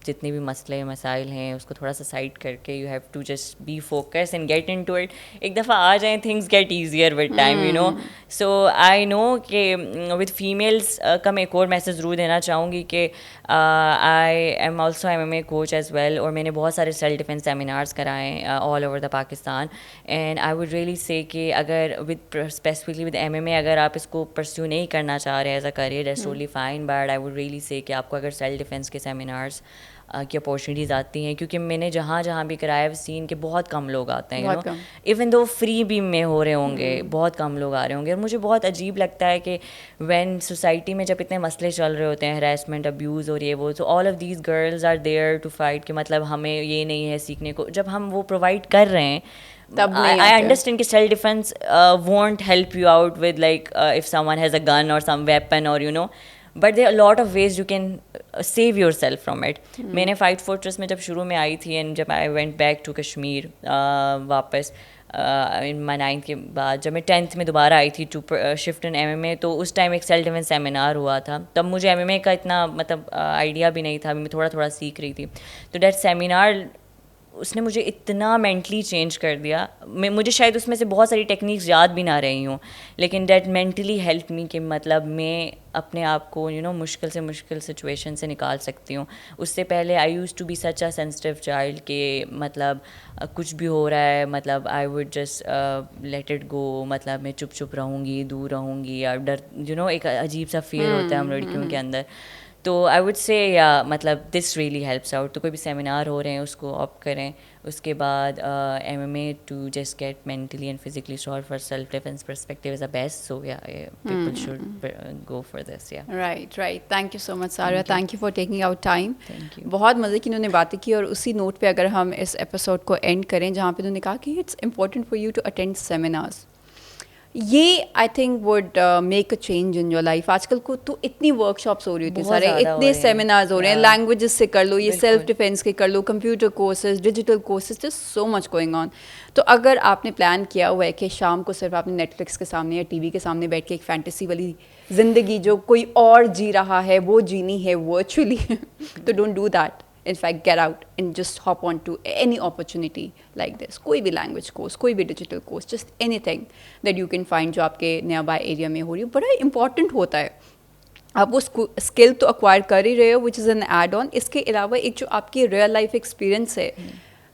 जितने भी मसले मसाइल हैं उसको थोड़ा सा साइड करके you have to just be focus and get into it. एक दफ़ा आ जाएँ things get easier with time, you know. So I know कि विद फीमेल्स का मैं एक और मैसेज ज़रूर देना चाहूँगी कि I am also MMA coach as well, और मैंने बहुत सारे सेल्फ डिफेंस सेमिनार्स कराएँ all over the Pakistan. And I would really say कि अगर विद स्पेसिफिकली विद MMA अगर आप इसको परस्यू नहीं करना चाह रहे हैं as a career, that's totally fine, but I would really say कि आपको अगर सेल्फ डिफेंस के सेमिनार्स की अपॉर्चुनिटीज़ आती हैं, क्योंकि मैंने जहाँ भी कराया सीन के बहुत कम लोग आते हैं, you no. Even though free भी में हो रहे होंगे, बहुत कम लोग आ रहे होंगे. और मुझे बहुत अजीब लगता है कि व्हेन सोसाइटी में जब इतने मसले चल रहे होते हैं, हरासमेंट, अब्यूज़ और ये वो, तो all of these girls are there to fight, कि मतलब हमें ये नहीं है सीखने को. जब हम वो प्रोवाइड कर रहे हैं, I understand कि self defense won't help you out with like if someone has a gun or some weapon or you know, but there are a lot of ways you can save yourself from it. मैंने Fight Fortress में जब शुरू में आई थी एंड जब I went back to Kashmir वापस इन माई 9th के बाद, जब मैं 10th में दोबारा आई थी टू शिफ्ट इन MMA, तो उस टाइम एक सेल्फ डिफेंस सेमिनार हुआ था. तब मुझे MMA का इतना मतलब आइडिया भी नहीं था, मैं थोड़ा थोड़ा सीख रही थी. तो दैट सेमिनार उसने मुझे इतना मेंटली चेंज कर दिया. मुझे शायद उसमें से बहुत सारी टेक्निक्स याद भी ना रही हूँ, लेकिन डैट मेंटली हेल्प मी कि मतलब मैं अपने आप को यू नो मुश्किल से मुश्किल सिचुएशन से निकाल सकती हूँ. उससे पहले I used to be such a sensitive child कि मतलब कुछ भी हो रहा है मतलब I would just let it go, मतलब मैं चुप चुप रहूँगी, दूर रहूँगी, या डर यू नो एक अजीब सा फियर होता है हम लड़कियों के अंदर. तो आई वुड से या मतलब दिस रियली हेल्प्स आउट. तो कोई भी सेमिनार हो रहे हैं उसको ऑप्ट करें. उसके बाद MMA to just get mentally and physically strong for self defence perspective is the best. So yeah people should go for this. Yeah right. Thank you so much Saria, thank you for taking out time. Thank you. बहुत मज़े की उन्होंने बातें की. और उसी note पे अगर हम इस एपिसोड को एंड करें जहाँ पे उन्होंने कहा कि it's important for you to attend seminars, ये I think would make a change in your life. आजकल को तो इतनी वर्कशॉप्स हो रही होती है, सारे इतने सेमिनार्स हो रहे हैं, लैंग्वेजेस से कर लो, ये सेल्फ डिफेंस के कर लो, computer courses, digital courses, just so much going on. तो अगर आपने प्लान किया हुआ है कि शाम को सिर्फ आपने नेटफ्लिक्स के सामने या TV के सामने बैठ के एक फैंटेसी वाली ज़िंदगी जो कोई और जी रहा है वो जीनी है वर्चुअली, तो don't do that. In fact, get out and just hop on to any opportunity like this. कोई भी language course, कोई भी digital course, just anything that you can find जो आपके nearby area में हो रही हो. बड़ा important होता है. आप वो स्किल तो acquire कर ही रहे हो, which is an add-on. इसके अलावा एक जो आपकी real life experience है,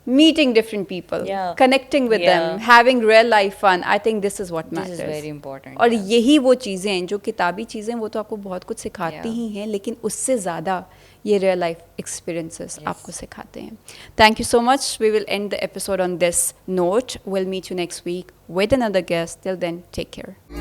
meeting different people, connecting with them, having real life fun. I think this is what matters. This is very important. और यही वो चीज़ें हैं जो किताबी चीज़ें वो तो आपको बहुत कुछ सिखाती ही हैं, लेकिन उससे ज़्यादा ये रियल लाइफ एक्सपीरियंसेस आपको सिखाते हैं. Thank you so much. We will end the episode on this note. Will meet you next week with another guest. Till then, take care.